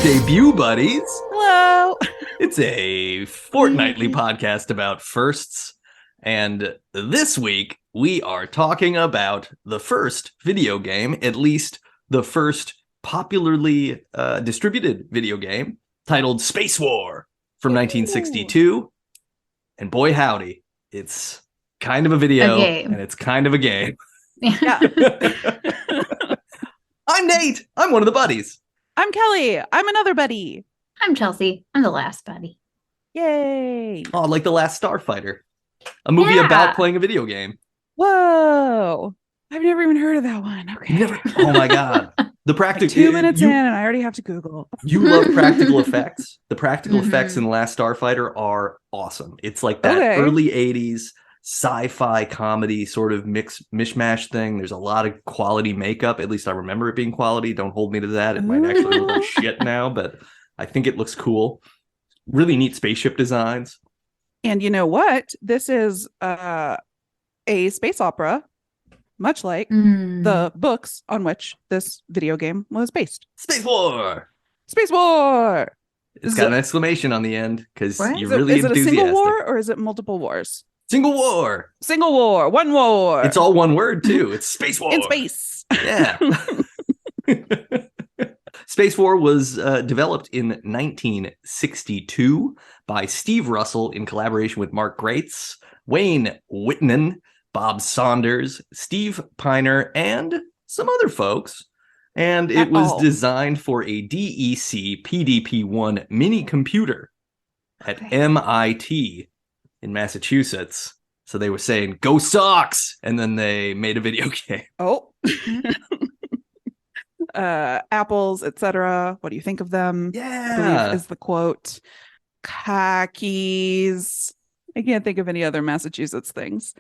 debut, buddies. Hello. It's a fortnightly podcast about firsts. And this week, we are talking about the first video game, at least the first popularly distributed video game, titled Spacewar from 1962. And boy, howdy, it's kind of a video and it's kind of a game. Yeah. I'm Nate. I'm one of the buddies. I'm Kelly. I'm another buddy. I'm Chelsea. I'm the last buddy. Yay. Oh, like The Last Starfighter. A movie about playing a video game. Whoa. I've never even heard of that one. Okay. Never. Oh my God. The practical 2 minutes in and I already have to Google. You love practical effects. The practical effects in The Last Starfighter are awesome. It's like that early 80s sci-fi comedy sort of mishmash thing. There's a lot of quality makeup. At least I remember it being quality. Don't hold me to that. It might actually look like shit now, but I think it looks cool. Really neat spaceship designs. And you know what? This is a space opera, much like the books on which this video game was based. Spacewar! Spacewar! It's got an exclamation on the end because you're really enthusiastic. Is it a single war or is it multiple wars? Single war. Single war. One war. It's all one word, too. It's Space War. In space. Yeah. Space War was developed in 1962 by Steve Russell in collaboration with Mark Grates, Wayne Whitman, Bob Saunders, Steve Piner, and some other folks. And it was designed for a DEC PDP-1 mini computer at MIT in Massachusetts. So they were saying, go Sox! And then they made a video game. Oh. Apples, etc. What do you think of them? Yeah. I believe is the quote. Khakis. I can't think of any other Massachusetts things.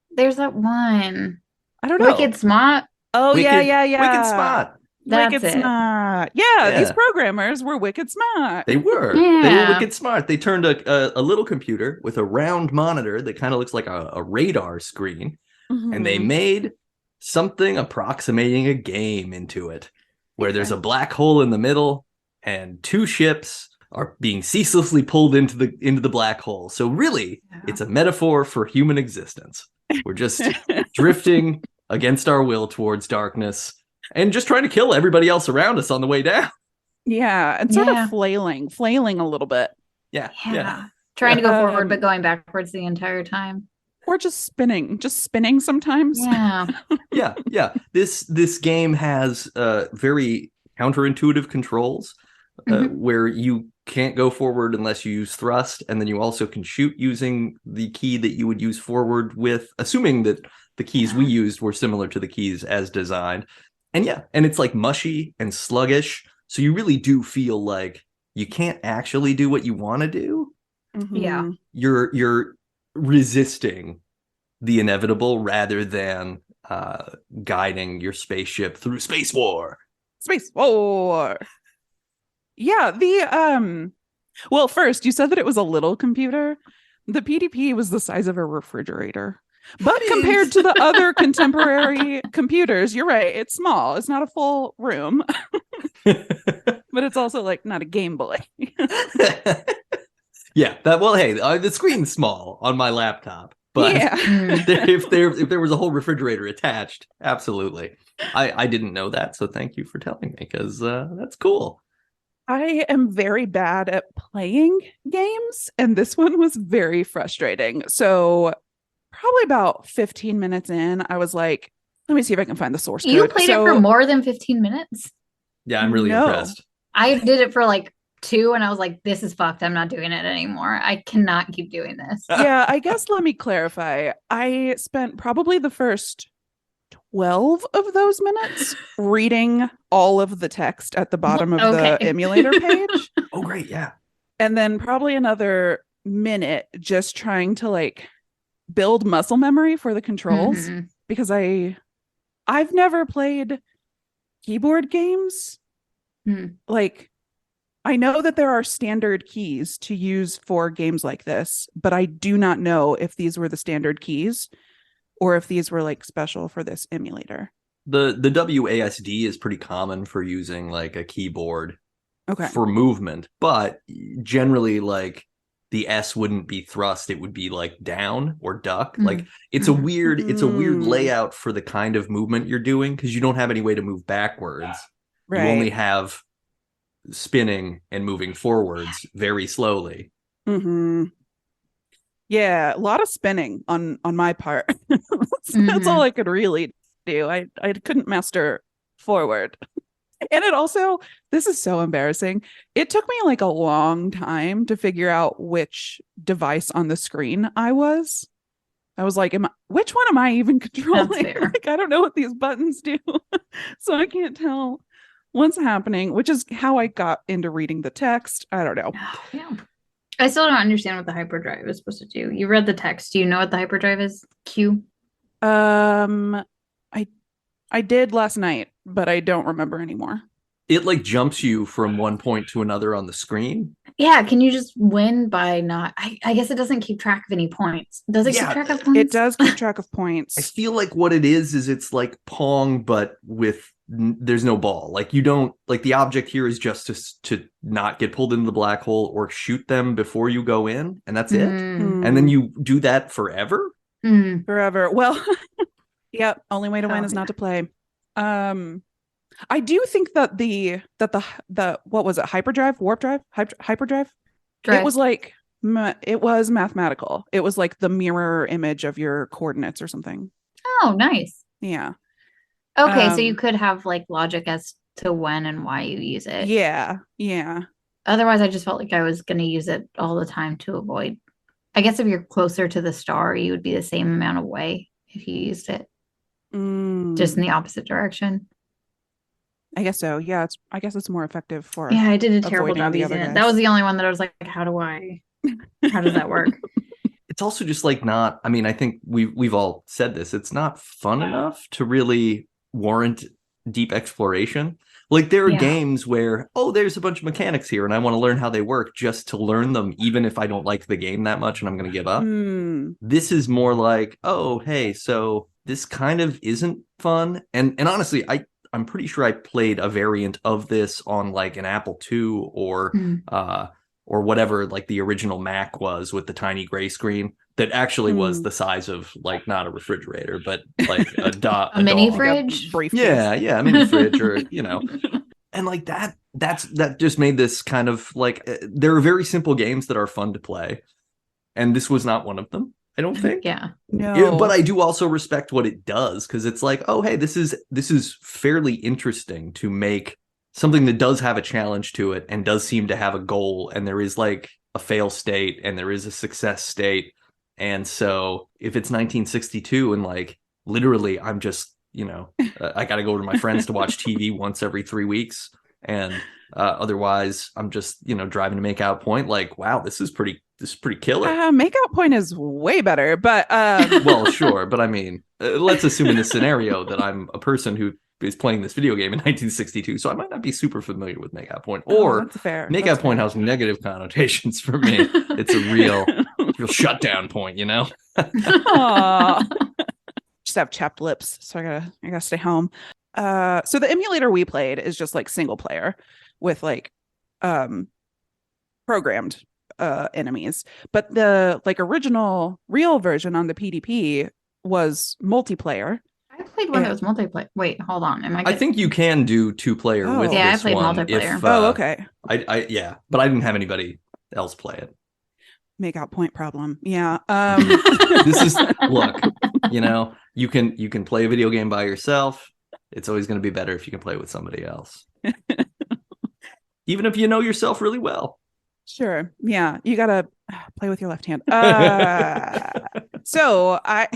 There's that one. I don't know. Wicked Smart. Oh, Wicked, yeah. Wicked Smart. Wicked Smart. Yeah, these programmers were wicked smart. They were. Yeah. They were wicked smart. They turned a little computer with a round monitor that kind of looks like a radar screen. And they made something approximating a game into it, where there's a black hole in the middle and two ships are being ceaselessly pulled into the black hole. So really, it's a metaphor for human existence. We're just drifting against our will towards darkness and just trying to kill everybody else around us on the way down. Yeah, and sort of flailing a little bit. Yeah. Trying to go forward, but going backwards the entire time. Or just spinning sometimes. Yeah. Yeah. This game has very counterintuitive controls where you can't go forward unless you use thrust, and then you also can shoot using the key that you would use forward with, assuming that the keys we used were similar to the keys as designed. And it's like mushy and sluggish, so you really do feel like you can't actually do what you want to do. Yeah. You're resisting the inevitable rather than guiding your spaceship through Space War. Space War. Yeah, well, first you said that it was a little computer. The PDP was the size of a refrigerator. But compared to the other contemporary computers, you're right, it's small. It's not a full room. But it's also like not a Game Boy. Yeah, the screen's small on my laptop, but if there was a whole refrigerator attached, absolutely. I didn't know that, so thank you for telling me, because that's cool. I am very bad at playing games, and this one was very frustrating. So probably about 15 minutes in, I was like, let me see if I can find the source code. You played it for more than 15 minutes? Yeah, I'm really impressed. I did it for like 2 and I was like, this is fucked. I'm not doing it anymore. I cannot keep doing this. Yeah, I guess let me clarify. I spent probably the first 12 of those minutes reading all of the text at the bottom of the emulator page. Oh, great. Yeah. And then probably another minute just trying to like build muscle memory for the controls because I've never played keyboard games. Like, I know that there are standard keys to use for games like this, but I do not know if these were the standard keys or if these were like special for this emulator. The WASD is pretty common for using like a keyboard for movement, but generally like the S wouldn't be thrust, it would be like down or duck. Like it's a weird layout for the kind of movement you're doing, because you don't have any way to move backwards. You only have spinning and moving forwards very slowly. Yeah, a lot of spinning on my part. That's all I could really do. I couldn't master forward. And it also, this is so embarrassing. It took me like a long time to figure out which device on the screen I was. I was like, which one am I even controlling? Like, I don't know what these buttons do. So I can't tell what's happening, which is how I got into reading the text. I don't know. Yeah. I still don't understand what the hyperdrive is supposed to do. You read the text. Do you know what the hyperdrive is? Q? I did last night, but I don't remember anymore. It like jumps you from one point to another on the screen. Yeah, can you just win by not... I guess it doesn't keep track of any points. Does it keep track of points? It does keep track of points. I feel like what it is it's like Pong, but with there's no ball. Like you don't, like the object here is just to not get pulled into the black hole or shoot them before you go in, and that's it. And then you do that forever? Forever. Well, yep, only way to win is not to play. I do think that the what was it, hyperdrive, warp drive, hyperdrive? It was like it was mathematical. It was like the mirror image of your coordinates or something. Oh, nice. Yeah. Okay, so you could have like logic as to when and why you use it. Yeah. Otherwise, I just felt like I was going to use it all the time to avoid. I guess if you're closer to the star, you would be the same amount of way if you used it. Just in the opposite direction. I guess so. Yeah, I guess it's more effective for. Yeah, I did a terrible job using it. That was the only one that I was like, how does that work? It's also just like not, I mean, I think we've all said this. It's not fun enough to really warrant deep exploration. Like there are games where, there's a bunch of mechanics here and I want to learn how they work just to learn them, even if I don't like the game that much and I'm going to give up. This is more like, hey, so this kind of isn't fun. And honestly, I'm pretty sure I played a variant of this on like an Apple II or whatever like the original Mac was with the tiny gray screen that actually was the size of like not a refrigerator, but like a mini dog. fridge. Yeah, a mini fridge, or and like that just made this kind of like there are very simple games that are fun to play, and this was not one of them. I don't think. No. But I do also respect what it does, because it's like, hey, this is fairly interesting to make something that does have a challenge to it and does seem to have a goal, and there is like a fail state and there is a success state. And so if it's 1962 and like literally I'm just, I got to go to my friends to watch TV once every 3 weeks, and otherwise I'm just, driving to Makeout Point, like, wow, this is pretty killer. Makeout Point is way better, but well, sure, but I mean, let's assume in this scenario that I'm a person who is playing this video game in 1962, so I might not be super familiar with Makeout Point, or Makeout Point has negative connotations for me. It's a real shutdown point, Just have chapped lips, so I gotta stay home. So the emulator we played is just like single player with like programmed enemies, but the like original real version on the PDP was multiplayer. I played one that was multiplayer. Wait, hold on. I think you can do 2-player with this one. I played multiplayer. Okay. I but I didn't have anybody else play it. Makeout Point problem. Yeah. This is look, you can play a video game by yourself. It's always going to be better if you can play with somebody else. Even if you know yourself really well. Sure. Yeah. You got to play with your left hand. So I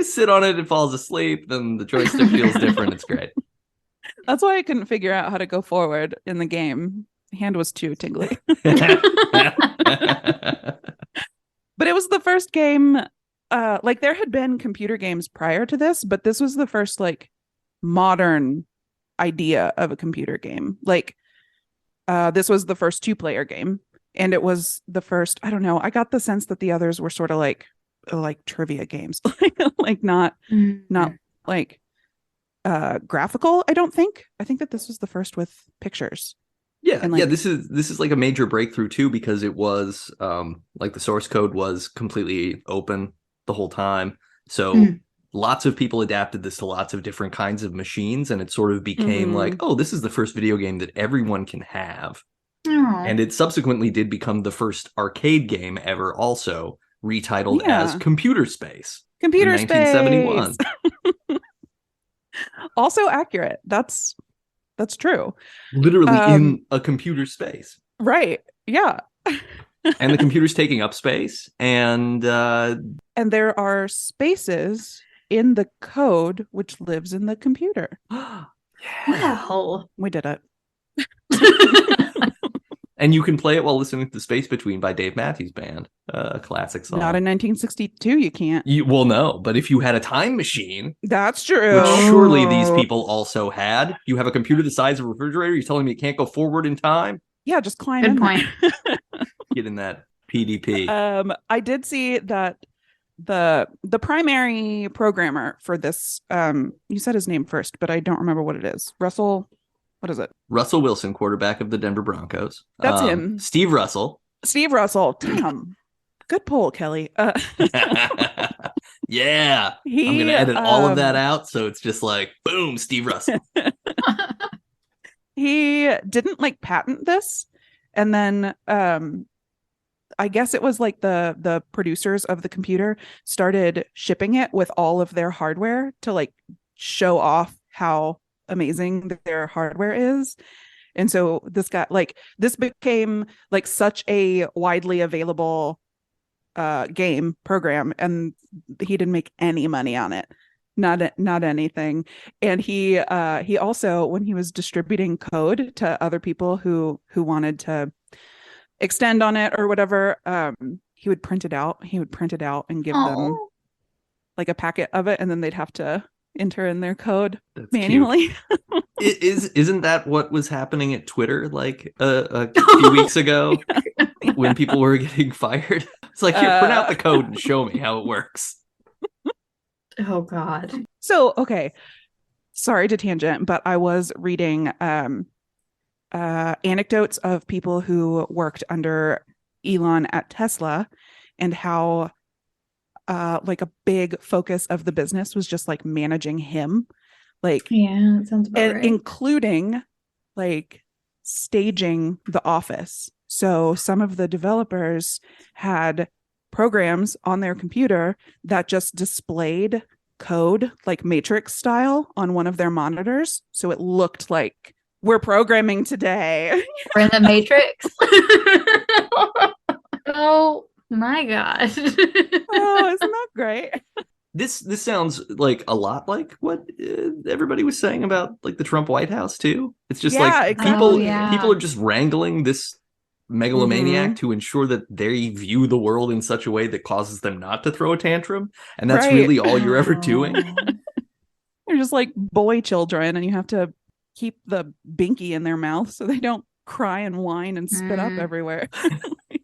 sit on it, it falls asleep, then the joystick feels different. It's great. That's why I couldn't figure out how to go forward in the game. Hand was too tingly. But it was the first game, like there had been computer games prior to this, but this was the first like modern idea of a computer game. Like this was the first 2-player game, and it was the first, I don't know, I got the sense that the others were sort of like trivia games, like not like graphical. I think that this was the first with pictures. Yeah, And, like, this is like a major breakthrough too, because it was like the source code was completely open the whole time. So lots of people adapted this to lots of different kinds of machines, and it sort of became like, oh, this is the first video game that everyone can have. And it subsequently did become the first arcade game ever, also retitled as Computer Space. Computer in 1971. Space. Also accurate. That's true. Literally in a computer space. Right. Yeah. And the computer's taking up space, and there are spaces in the code which lives in the computer. Wow. We did it. And you can play it while listening to Space Between by Dave Matthews Band, a classic song. Not in 1962, you can't. Well, no, but if you had a time machine, that's true. Which surely these people also had. You have a computer the size of a refrigerator. You're telling me it can't go forward in time? Yeah, just climb Good in. Point. Get in that PDP. I did see that the primary programmer for this, you said his name first, but I don't remember what it is. Russell. What is it? Russell Wilson, quarterback of the Denver Broncos. That's him. Steve Russell. Damn. Good pull, Kelly. Yeah. I'm going to edit all of that out. So it's just like, boom, Steve Russell. He didn't like patent this. And then I guess it was like the producers of the computer started shipping it with all of their hardware to like show off how amazing their hardware is. And so this became like such a widely available game program, and he didn't make any money on it. Not anything. And he also, when he was distributing code to other people who wanted to extend on it or whatever, he would print it out and give them like a packet of it, and then they'd have to enter in their code manually. Isn't that what was happening at Twitter like a few weeks ago when people were getting fired? It's like, here, print out the code and show me how it works. Oh God. So, okay, sorry to tangent, but I was reading anecdotes of people who worked under Elon at Tesla, and how like a big focus of the business was just like managing him, like, yeah, that sounds about right. Including like staging the office. So some of the developers had programs on their computer that just displayed code like Matrix style on one of their monitors, so it looked like we're programming today. We're in the Matrix. Oh my gosh. Oh, isn't that great? This sounds like a lot like what everybody was saying about like the Trump White House too. It's just like people are just wrangling this megalomaniac to ensure that they view the world in such a way that causes them not to throw a tantrum, and that's really all you're ever doing. You're just like boy children, and you have to keep the binky in their mouth so they don't cry and whine and spit up everywhere.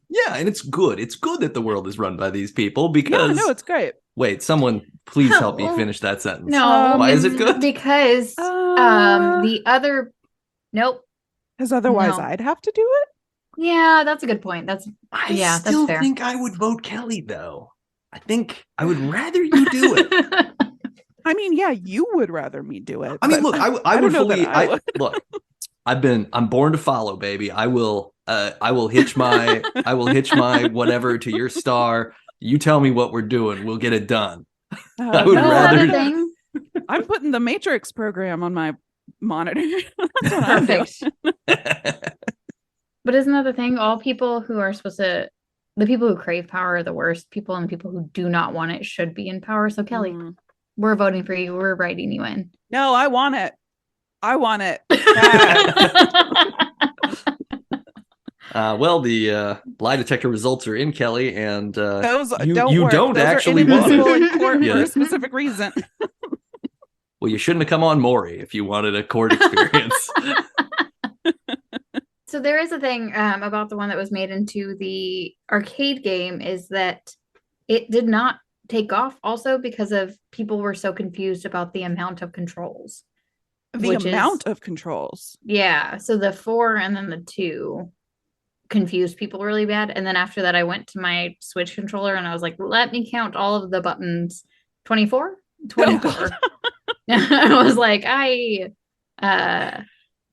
Yeah, and it's good. It's good that the world is run by these people, because no, it's great. Wait, someone please help me finish that sentence. No, why is it good? Because the other because otherwise I'd have to do it. Yeah, that's a good point. That's I still think I would vote Kelly though. I think I would rather you do it. I mean, yeah, you would rather me do it. I mean, look, I would fully. Look, I'm born to follow, baby. I will hitch my whatever to your star. You tell me what we're doing. We'll get it done. I would rather. I'm putting the Matrix program on my monitor. That's what perfect. But isn't that the thing? All people who are the people who crave power are the worst people, and the people who do not want it should be in power. So Kelly, we're voting for you. We're writing you in. No, I want it. Well, the lie detector results are in, Kelly, and those you don't Those actually want it in court for a specific reason. Well, you shouldn't have come on Maury if you wanted a court experience. So there is a thing about the one that was made into the arcade game, is that it did not take off also because of people were so confused about the amount of controls. The amount of controls. Yeah. So the 4 and then the 2 confused people really bad. And then after that, I went to my Switch controller and I was like, let me count all of the buttons. 24? 24. I was like,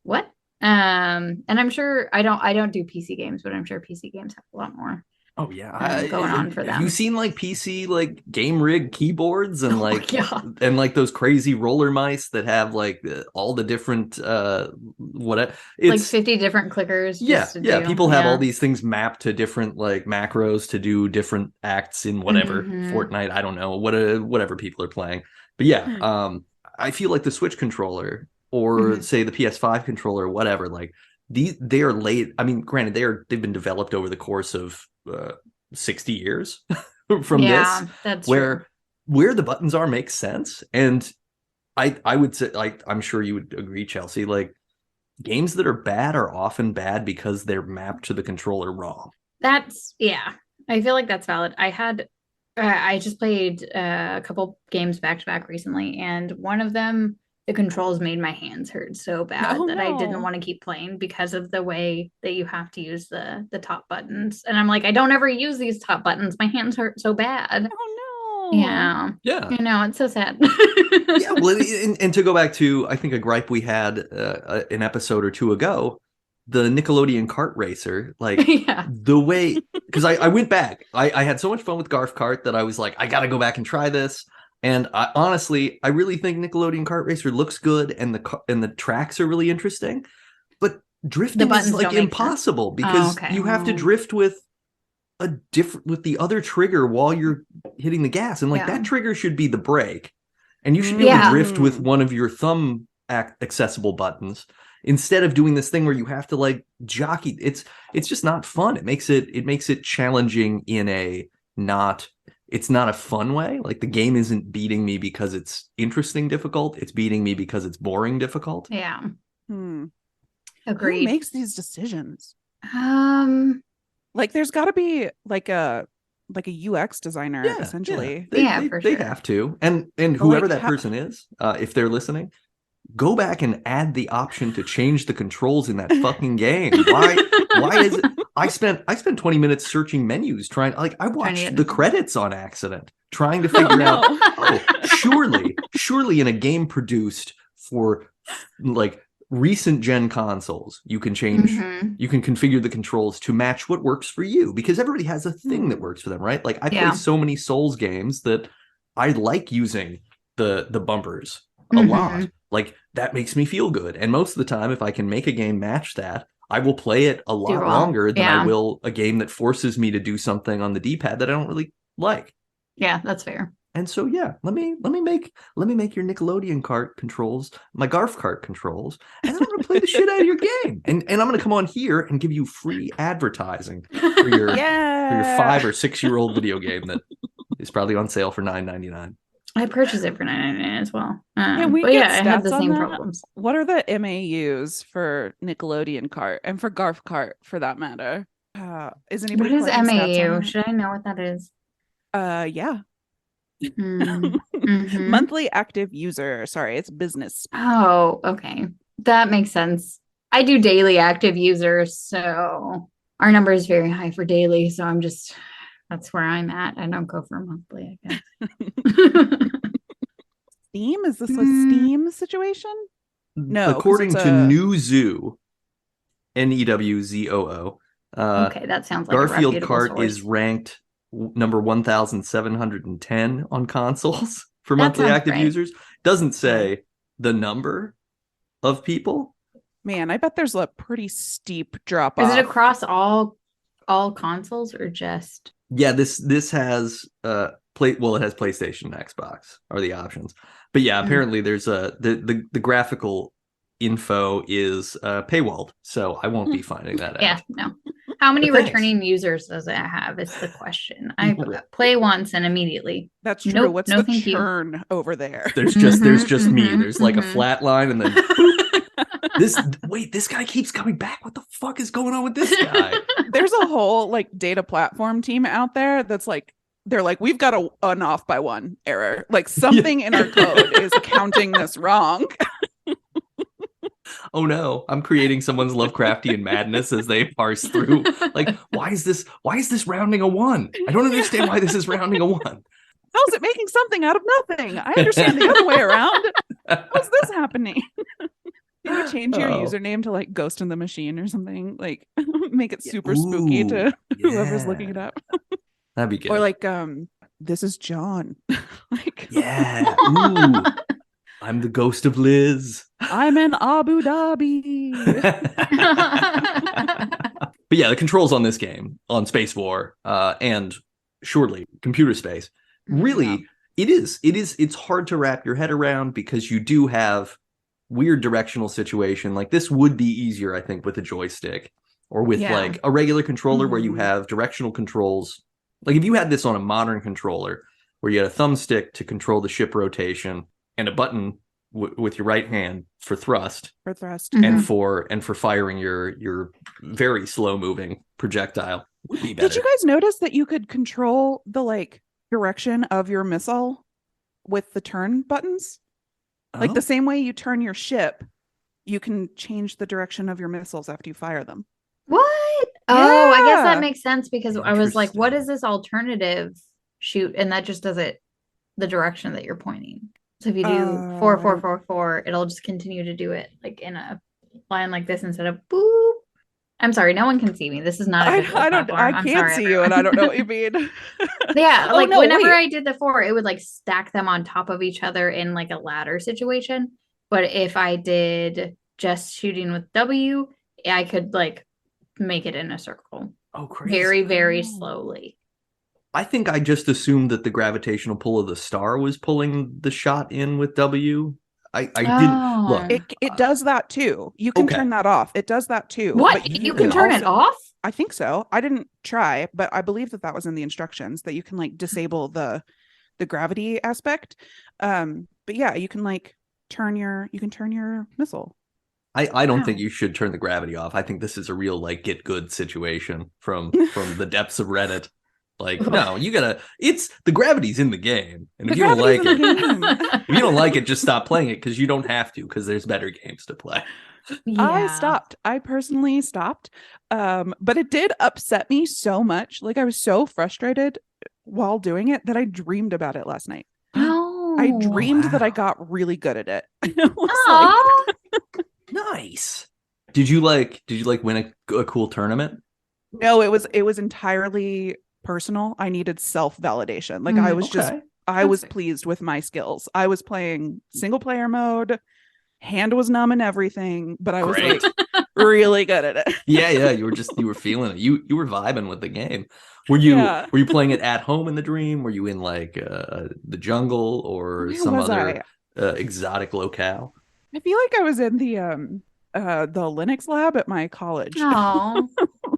what? And I'm sure I don't do PC games, but I'm sure PC games have a lot more. Oh yeah, going on for them. Have you seen like PC like game rig keyboards and like and like those crazy roller mice that have like all the different what it's like 50 different clickers. People have all these things mapped to different like macros to do different acts in whatever Fortnite. I don't know whatever people are playing, but I feel like the Switch controller or say the PS5 controller or whatever, like they are late. I mean, granted, they've been developed over the course of 60 years from this, that's where the buttons are makes sense. And I would say, like, I'm sure you would agree, Chelsea, like games that are bad are often bad because they're mapped to the controller wrong. I feel like that's valid. I just played a couple games back to back recently, and one of them, the controls made my hands hurt so bad I didn't want to keep playing because of the way that you have to use the top buttons. And I'm like, I don't ever use these top buttons. My hands hurt so bad. Oh no. Yeah. Yeah. I know, it's so sad. Yeah. Well, and to go back to, I think, a gripe we had an episode or two ago, the Nickelodeon kart racer, like the way, because I went back, I had so much fun with Garf Kart that I was like, I got to go back and try this. And honestly, I really think Nickelodeon Kart Racer looks good, and the tracks are really interesting. But drifting is like impossible because you have to drift with the other trigger while you're hitting the gas, and like that trigger should be the brake, and you should be able to drift with one of your thumb accessible buttons instead of doing this thing where you have to like jockey. It's just not fun. It makes it challenging in a not. It's not a fun way. Like the game isn't beating me because it's interesting difficult. It's beating me because it's boring difficult. Yeah. Agreed. Who makes these decisions? Like there's got to be like a UX designer essentially. They have to. And whoever that person is, if they're listening, go back and add the option to change the controls in that fucking game. Why is it? I spent 20 minutes searching menus I watched the credits on accident trying to figure out, surely in a game produced for like recent gen consoles, you can change, you can configure the controls to match what works for you, because everybody has a thing that works for them, right? Like I play so many Souls games that I like using the bumpers a lot. Like that makes me feel good. And most of the time, if I can make a game match that, I will play it a lot longer than I will a game that forces me to do something on the D-pad that I don't really like. Yeah, that's fair. And so let me make your Nickelodeon kart controls my Garf Kart controls, and I'm gonna play the shit out of your game. And I'm gonna come on here and give you free advertising for your 5 or 6 year old video game that is probably on sale for $9.99. I purchased it for $9.99 as well. I had the same problems. What are the MAUs for Nickelodeon Kart and for Garf Kart for that matter? Is anybody? What is MAU? Should I know what that is? Yeah. Monthly active user. Sorry, it's business. Oh, okay. That makes sense. I do daily active users, so our number is very high for daily. So that's where I'm at. I don't go for monthly, I guess. Steam? Is this a Steam situation? No. According to Newzoo, Newzoo, okay, that sounds like Garfield a Kart source. is ranked number 1,710 on consoles for monthly active users. Doesn't say the number of people. Man, I bet there's a pretty steep drop off. Is it across all consoles or just? Yeah, this has it has PlayStation and Xbox are the options. But yeah, apparently there's the graphical info is paywalled, so I won't be finding that out. Yeah, no. How many returning users does it have is the question. I play once and immediately. That's true. What's the churn over there? There's just me. There's like a flat line and then this guy keeps coming back. What the fuck is going on with this guy? There's a whole like data platform team out there that's like they're like, we've got an off by one error. Like something in our code is counting this wrong. Oh no, I'm creating someone's Lovecraftian madness as they parse through. Like, why is this rounding a 1? I don't understand why this is rounding a 1. How's it making something out of nothing? I understand the other way around. How's this happening? Can you change your username to like Ghost in the Machine or something? Like make it super spooky to whoever's looking it up. That'd be good. Or like, this is John. Like, yeah. Ooh. I'm the ghost of Liz. I'm in Abu Dhabi. But yeah, the controls on this game, on Spacewar, and surely Computer Space, really, it's hard to wrap your head around because you do have weird directional situation. Like this would be easier, I think, with a joystick or with like a regular controller where you have directional controls. Like if you had this on a modern controller where you had a thumbstick to control the ship rotation and a button with your right hand for thrust, and for firing your very slow moving projectile would be better. Did you guys notice that you could control the like direction of your missile with the turn buttons? Like the same way you turn your ship, you can change the direction of your missiles after you fire them. What? Oh, I guess that makes sense because I was like, what is this alternative shoot? And that just does it the direction that you're pointing. So if you do 4, 4, 4, 4, it'll just continue to do it like in a line like this instead of boop. I'm sorry, no one can see me. This is not a visual platform. I can't see you, and I don't know what you mean. Yeah, like whenever I did the 4, it would like stack them on top of each other in like a ladder situation. But if I did just shooting with W, I could like make it in a circle. Oh, crazy. Very, very slowly. I think I just assumed that the gravitational pull of the star was pulling the shot in with W. I didn't look. It does that too. You can turn that off. It does that too. What? You can turn it off? I think so. I didn't try, but I believe that was in the instructions that you can like disable the gravity aspect. But yeah, you can like turn your missile. I don't think you should turn the gravity off. I think this is a real like get good situation from the depths of Reddit. Like, no, it's the gravity's in the game. And if you don't like it, if you don't like it, just stop playing it because you don't have to, because there's better games to play. Yeah. I personally stopped. But it did upset me so much. Like I was so frustrated while doing it that I dreamed about it last night. Oh, I dreamed that I got really good at it. Nice. Did you win a cool tournament? No, it was entirely personal. I needed self-validation. Like I was pleased with my skills. I was playing single player mode, hand was numb and everything, but I was like really good at it. Yeah, you were feeling it. You were vibing with the game. Were you playing it at home in the dream? Were you in like the jungle or some other exotic locale? I feel like I was in the Linux lab at my college. Oh.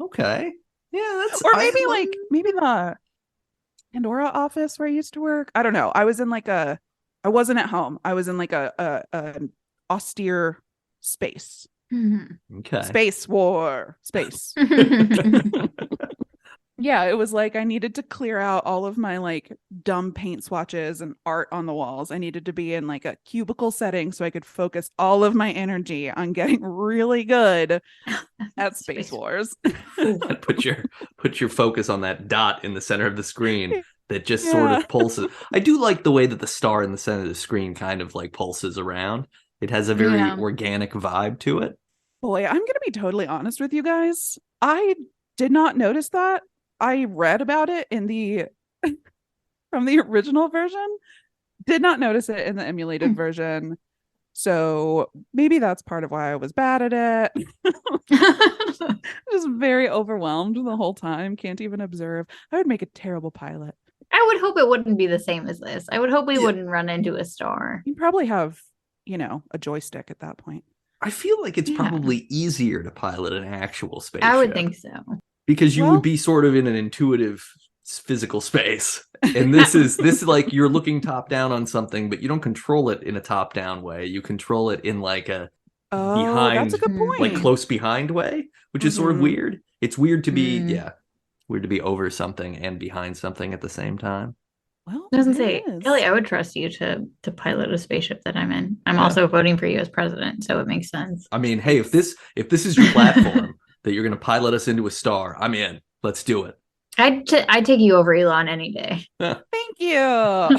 Okay. Yeah, that's maybe the Pandora office where I used to work. I don't know. I wasn't at home. I was in like an austere space. Mm-hmm. Okay. Spacewar. Space. Yeah, it was like I needed to clear out all of my like dumb paint swatches and art on the walls. I needed to be in like a cubicle setting so I could focus all of my energy on getting really good at Space Wars. Put your focus on that dot in the center of the screen that just sort of pulses. I do like the way that the star in the center of the screen kind of like pulses around. It has a very organic vibe to it. Boy, I'm gonna be totally honest with you guys. I did not notice that. I read about it in the from the original version, did not notice it in the emulated version. So maybe that's part of why I was bad at it. Just very overwhelmed the whole time. Can't even observe. I would make a terrible pilot. I would hope it wouldn't be the same as this. I would hope we wouldn't run into a star. You probably have, a joystick at that point. I feel like it's probably easier to pilot an actual spaceship. I would think so. Because you would be sort of in an intuitive physical space. And this is like you're looking top down on something, but you don't control it in a top down way. You control it in like a behind, that's a good point. Like close behind way, which is sort of weird. It's weird to be, Weird to be over something and behind something at the same time. Well, I was gonna there say, it is. Kelly, I would trust you to pilot a spaceship that I'm in. I'm Yeah. also voting for you as president, so it makes sense. I mean, hey, if this is your platform that you're going to pilot us into a star, I'm in. Let's do it. I'd take you over Elon any day. Thank you.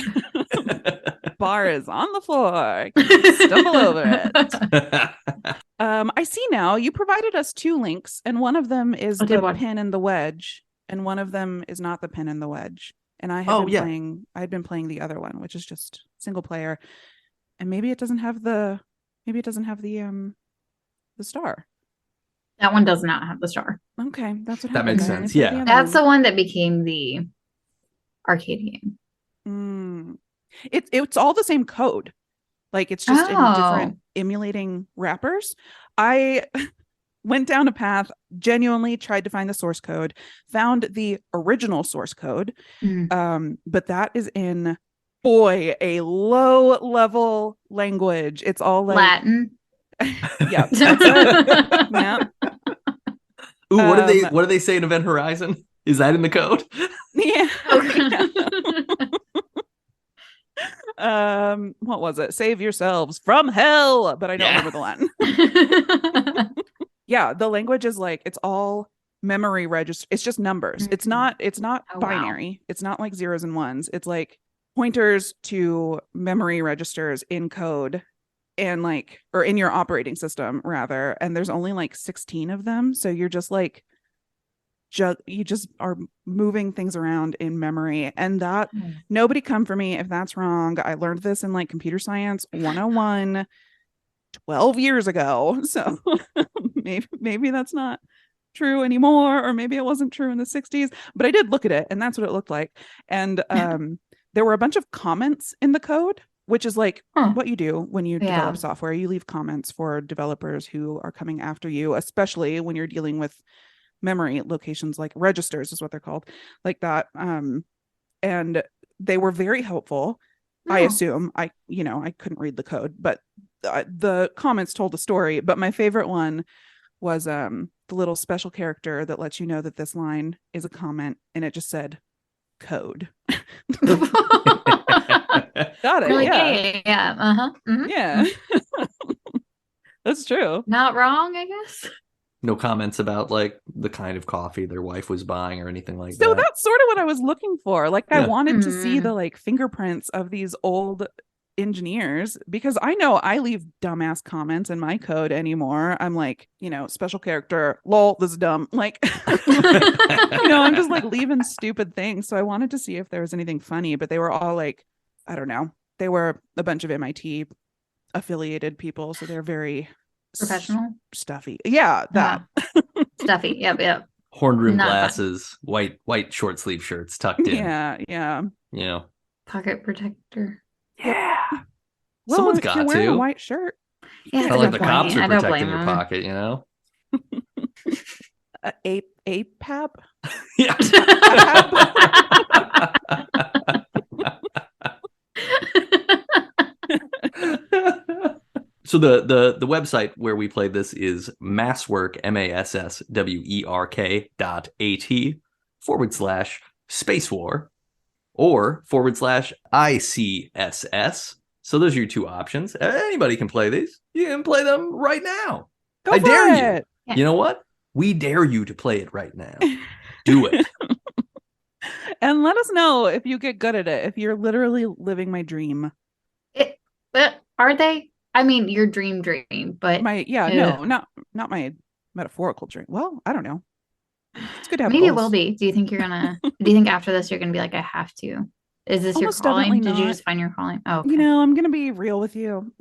Bar is on the floor. Stumble over it. I see now you provided us 2 links, and one of them is the pin and the wedge, and one of them is not the pin and the wedge. And I had been playing the other one, which is just single player, and maybe it doesn't have the star. That one does not have the star. Okay, that's what that happened. makes sense. Yeah, that's the one that became the arcade game. It's all the same code. Like it's just in different emulating wrappers. I went down a path, genuinely tried to find the source code, found the original source code, but that is in, a low level language. It's all like Latin. Yeah, that's it. Yeah. Ooh, what do they say in Event Horizon? Is that in the code? Yeah. What was it? Save yourselves from hell, but I don't remember the Latin. Yeah, the language is like, it's all memory register. It's just numbers. It's not binary. Wow. It's not like zeros and ones. It's like pointers to memory registers in code, and like, or in your operating system rather. And there's only like 16 of them. So you're just like, you just are moving things around in memory, and that nobody come for me if that's wrong. I learned this in like computer science 101 12 years ago. So maybe that's not true anymore, or maybe it wasn't true in the 60s, but I did look at it and that's what it looked like. And there were a bunch of comments in the code, which is like what you do when you develop software. You leave comments for developers who are coming after you, especially when you're dealing with memory locations, like registers is what they're called, like that. And they were very helpful. I assume. I couldn't read the code, but the comments told the story. But my favorite one was the little special character that lets you know that this line is a comment, and it just said code. Got it. Like, yeah. Yeah. That's true. Not wrong, I guess. No comments about like the kind of coffee their wife was buying or anything like that. So that's sort of what I was looking for. Like I wanted to see the like fingerprints of these old engineers, because I know I leave dumbass comments in my code anymore. I'm like, special character, lol, this is dumb. Like, I'm just like leaving stupid things. So I wanted to see if there was anything funny, but they were all like, I don't know. They were a bunch of MIT affiliated people. So they're very professional, stuffy. Yeah, that stuffy. Yep. Horn rim glasses, white short sleeve shirts tucked in. Yeah. Pocket protector. Yeah. Well, Someone's got you're wearing to. a white shirt. Yeah, kind of like the cops are protecting your pocket, A pap. Yeah. So the website where we played this is masswork, masswerk.at/spacewar or /ICSS. So those are your 2 options. Anybody can play these. You can play them right now. I dare you. Yeah. You know what? We dare you to play it right now. Do it. And let us know if you get good at it. If you're literally living my dream. But are they? I mean, your dream, but no, not my metaphorical dream. Well, I don't know. It's good to have maybe goals. It will be. Do you think after this you're gonna be like, I have to? Is this almost your calling? Did you just find your calling? Oh, okay. I'm gonna be real with you.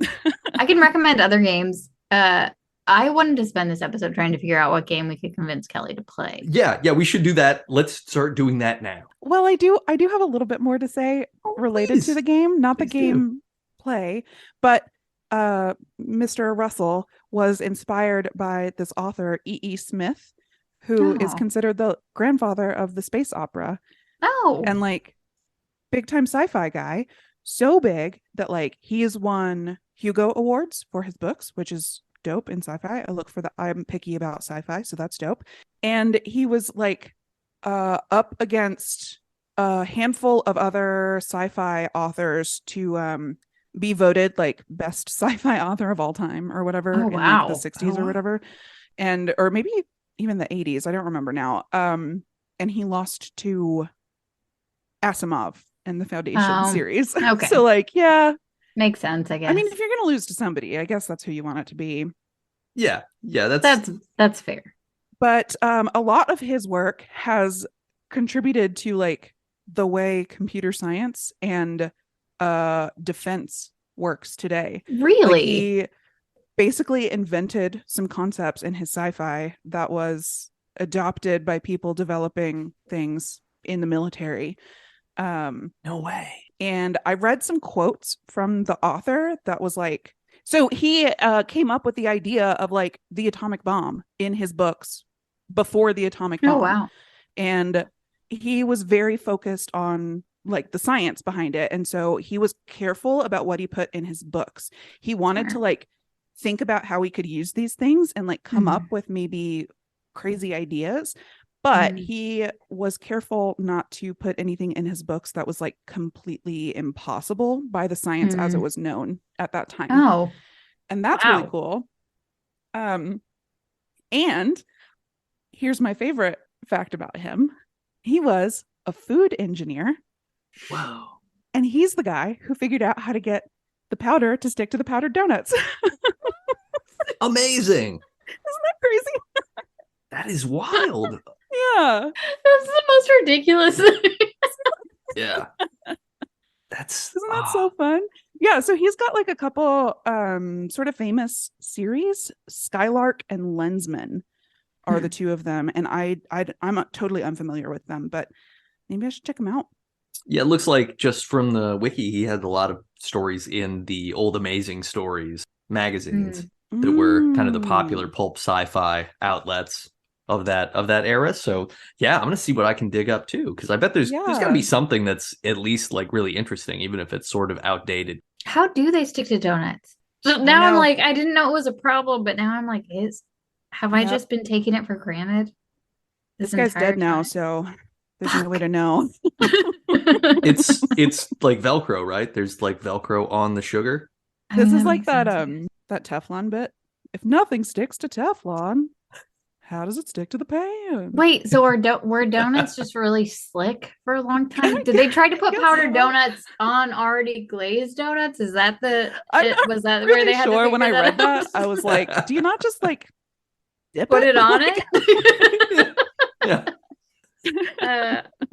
I can recommend other games. I wanted to spend this episode trying to figure out what game we could convince Kelly to play. Yeah, we should do that. Let's start doing that now. Well, I do have a little bit more to say related to the game, not the game play, but Mr. Russell was inspired by this author, E.E. Smith, who is considered the grandfather of the space opera. And like big time sci-fi guy, so big that like he has won Hugo Awards for his books, which is dope in sci-fi. I'm picky about sci-fi, so that's dope. And he was like up against a handful of other sci-fi authors to be voted like best sci-fi author of all time or whatever in like the 60s or whatever, and or maybe even the 80s. I don't remember now. And he lost to Asimov in the Foundation series. Okay. So like, yeah, makes sense, I guess. I mean, if you're gonna lose to somebody, I guess that's who you want it to be. Yeah, that's fair. But a lot of his work has contributed to like the way computer science and defense works today. Really? Like, he basically invented some concepts in his sci-fi that was adopted by people developing things in the military. No way. And I read some quotes from the author that was like, so he came up with the idea of like the atomic bomb in his books before the atomic bomb. Oh, wow. And he was very focused on like the science behind it. And so he was careful about what he put in his books. He wanted to like think about how he could use these things and like come up with maybe crazy ideas. But he was careful not to put anything in his books that was like completely impossible by the science as it was known at that time. Oh, and that's really cool. And here's my favorite fact about him. He was a food engineer. Wow. And he's the guy who figured out how to get the powder to stick to the powdered donuts. Amazing. Isn't that crazy? That is wild. Yeah. That's the most ridiculous thing. Yeah. Isn't that so fun? Yeah, so he's got like a couple sort of famous series. Skylark and Lensman are the two of them, and I'm totally unfamiliar with them, but maybe I should check them out. Yeah, it looks like just from the wiki, he had a lot of stories in the old Amazing Stories magazines that were kind of the popular pulp sci-fi outlets of that era. So yeah, I'm gonna see what I can dig up too, because I bet there's gotta be something that's at least like really interesting, even if it's sort of outdated. How do they stick to donuts? So now I'm like, I didn't know it was a problem, but now I'm like, have I just been taking it for granted? This guy's dead now, so there's no way to know. It's like Velcro, right? There's like Velcro on the sugar. This is like that Teflon bit. If nothing sticks to Teflon, how does it stick to the pan? Wait, so were donuts just really slick for a long time? Did they try to put powdered donuts on already glazed donuts? Is that was that really where they had to sure when I read out? that? I was like, do you not just like put it on it? Yeah.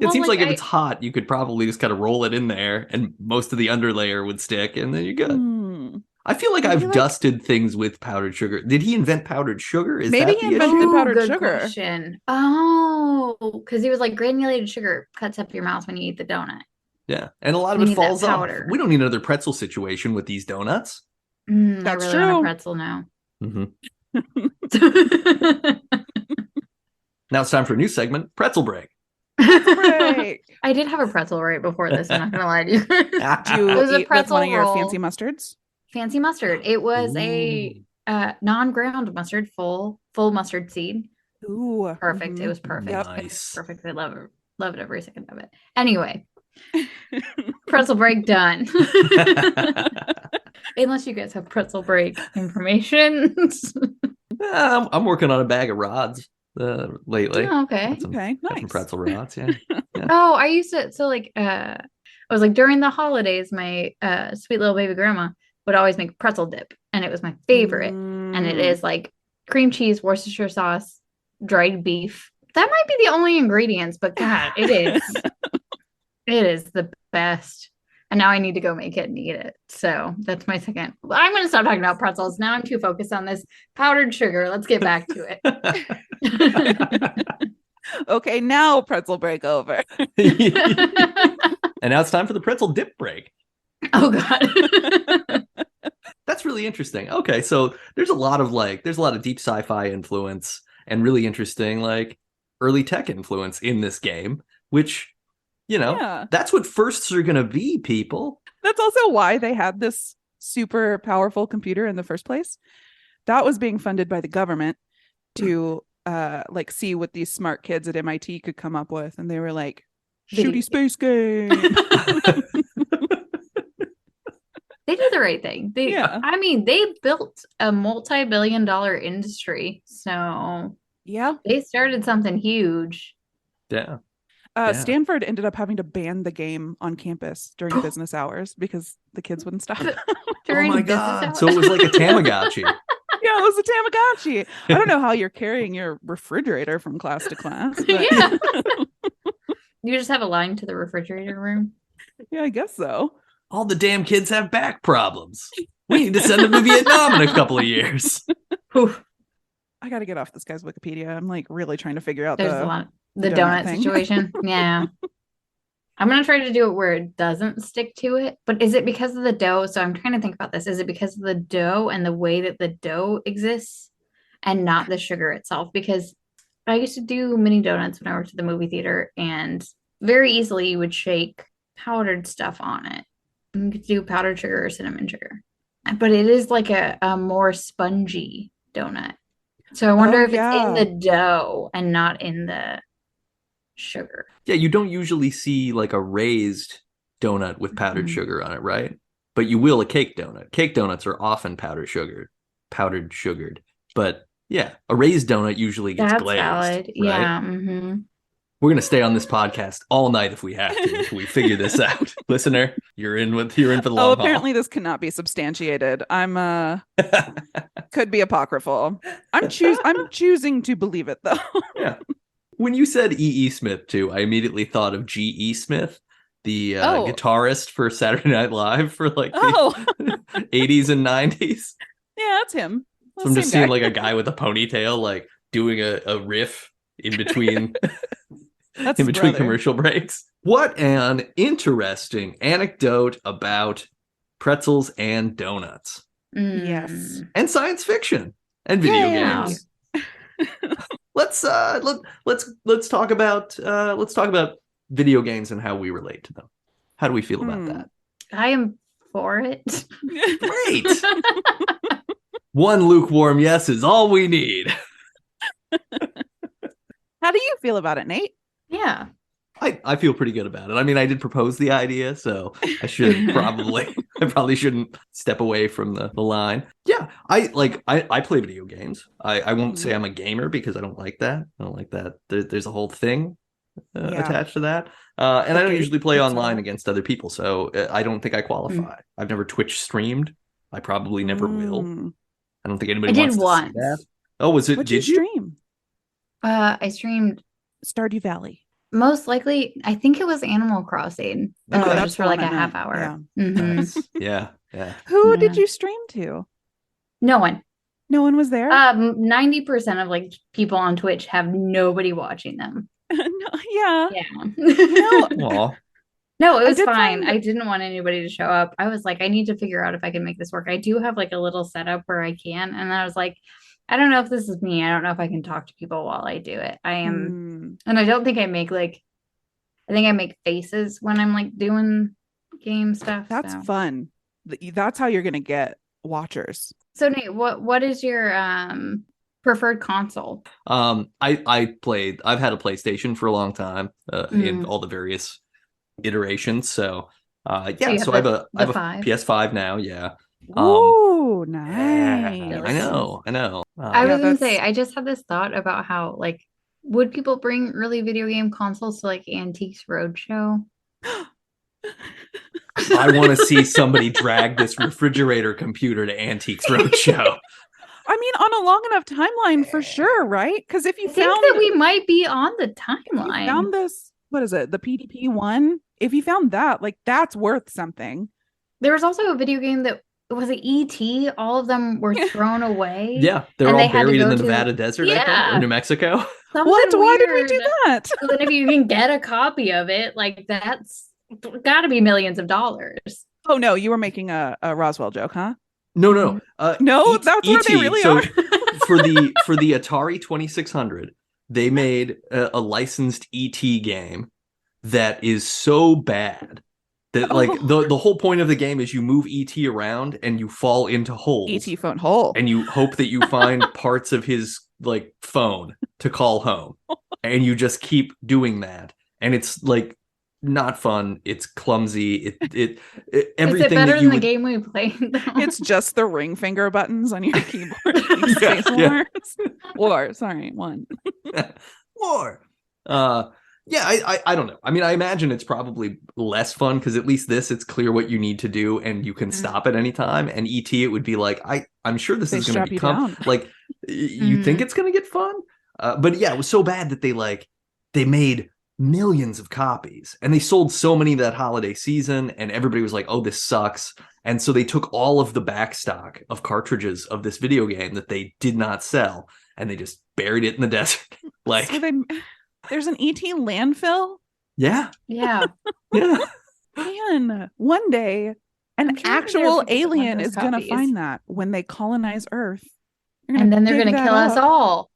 It seems like if it's hot, you could probably just kind of roll it in there and most of the underlayer would stick and then you're good. I feel like I've dusted things with powdered sugar. Did he invent powdered sugar? Maybe he invented powdered sugar. Question. Oh, because he was like granulated sugar cuts up your mouth when you eat the donut. Yeah, and a lot of it falls off. We don't need another pretzel situation with these donuts. That's true. Want a pretzel now. Now it's time for a new segment, Pretzel Break. Pretzel break. I did have a pretzel right before this. I'm not gonna lie to you. It was a pretzel with one of your fancy mustards. Fancy mustard. It was a non-ground mustard, full mustard seed. Ooh, perfect. It was perfect. Nice. It was perfect. I love it every second of it. Anyway, pretzel break done. Unless you guys have pretzel break information. I'm working on a bag of rods lately. Oh, okay. Okay, nice. Pretzel rods, yeah. Oh, I used to. So like, I was like during the holidays, my sweet little baby grandma would always make pretzel dip, and it was my favorite. And it is like cream cheese, Worcestershire sauce, dried beef. That might be the only ingredients, but God, it is. It is the best. And now I need to go make it and eat it. So that's my second. I'm going to stop talking about pretzels. Now I'm too focused on this powdered sugar. Let's get back to it. Okay, now pretzel break over. And now it's time for the pretzel dip break. Oh, God. That's really interesting. Okay, so there's a lot of deep sci-fi influence and really interesting like early tech influence in this game, which, you know, that's what firsts are going to be, people. That's also why they had this super powerful computer in the first place. That was being funded by the government to like see what these smart kids at MIT could come up with, and they were like, shooty space game. They did the right thing. I mean, they built a multi-billion-dollar industry, so yeah, they started something huge. Yeah. Stanford ended up having to ban the game on campus during business hours because the kids wouldn't stop. Oh my god! So it was like a Tamagotchi. Yeah, it was a Tamagotchi. I don't know how you're carrying your refrigerator from class to class. But... yeah. You just have a line to the refrigerator room. Yeah, I guess so. All the damn kids have back problems. We need to send them to Vietnam in a couple of years. I got to get off this guy's Wikipedia. I'm like really trying to figure out the donut situation. Yeah. I'm going to try to do it where it doesn't stick to it. But is it because of the dough? So I'm trying to think about this. Is it because of the dough and the way that the dough exists and not the sugar itself? Because I used to do mini donuts when I worked at the movie theater, and very easily you would shake powdered stuff on it. You could do powdered sugar or cinnamon sugar. But it is like a more spongy donut. So I wonder if it's in the dough and not in the sugar. Yeah, you don't usually see like a raised donut with powdered sugar on it, right? But you will a cake donut. Cake donuts are often powdered sugared. But yeah, a raised donut usually gets glazed. Valid. Right? Yeah. Mm-hmm. We're gonna stay on this podcast all night if we have to. If we figure this out, listener, you're in for the long haul. Apparently this cannot be substantiated. I'm could be apocryphal. I'm choosing to believe it though. Yeah. When you said E.E. Smith too, I immediately thought of G.E. Smith, the guitarist for Saturday Night Live for like the 80s and 90s. Yeah, that's him. So I'm just seeing like a guy with a ponytail like doing a riff in between commercial breaks. What an interesting anecdote about pretzels and donuts. Yes. And science fiction and video games. Let's talk about video games and how we relate to them. How do we feel about that? I am for it. Great. One lukewarm yes is all we need. How do you feel about it, Nate? Yeah. I feel pretty good about it. I mean, I did propose the idea, so I probably shouldn't step away from the line. Yeah, I play video games. I won't say I'm a gamer because I don't like that. I don't like that. There's a whole thing attached to that. And I don't usually play online against other people, so I don't think I qualify. I've never Twitch streamed. I probably never will. I don't think anybody wants to see that. Oh, was it? What did you stream? I streamed Stardew Valley. Most likely, I think it was Animal Crossing. Just for like a half hour. Yeah. Mm-hmm. Nice. Yeah. Who did you stream to? No one. No one was there? 90% of like people on Twitch have nobody watching them. Yeah. No, it was fine. I didn't want anybody to show up. I was like, I need to figure out if I can make this work. I do have like a little setup where I can. And then I was like, I don't know if this is me. I don't know if I can talk to people while I do it. I am. And I don't think I make I think I make faces when I'm like doing game stuff. That's fun. That's how you're going to get watchers. So Nate, what is your preferred console? I've had a PlayStation for a long time in all the various iterations. So so I have a PS5 now. Yeah. Oh, nice. Yeah, I know. I was gonna say, I just had this thought about how like would people bring early video game consoles to like Antiques Roadshow? I want to see somebody drag this refrigerator computer to Antiques Roadshow. I mean, on a long enough timeline for sure, right? Because if you think that we might be on the timeline. Found this, what is it? The PDP one. If you found that, like that's worth something. There was also a video game that was it E.T. All of them were thrown away. Yeah, they're all buried in the Nevada desert, I think, or New Mexico. What? Why did we do that? So then if you can get a copy of it, like that's got to be millions of dollars. Oh no, you were making a Roswell joke, huh? No. No, that's where they really are. for the Atari 2600, they made a licensed E.T. game that is so bad that like the whole point of the game is you move E.T. around and you fall into holes. E.T. phone hole. And you hope that you find parts of his like phone to call home. And you just keep doing that. And it's like not fun. It's clumsy. It everything Is it better that than the game we played? It's just the ring finger buttons on your keyboard. Space Wars. War. Sorry, one. War. Yeah, I don't know. I mean, I imagine it's probably less fun because at least it's clear what you need to do and you can stop at any time. And ET, it would be like, I'm sure this is going to become like, you think it's going to get fun? But yeah, it was so bad that they made millions of copies and they sold so many that holiday season and everybody was like, oh, this sucks. And so they took all of the back stock of cartridges of this video game that they did not sell and they just buried it in the desert. Like, so there's an ET landfill. Yeah. Yeah. Man, one day an actual alien is going to find that when they colonize Earth. And then they're going to kill us all.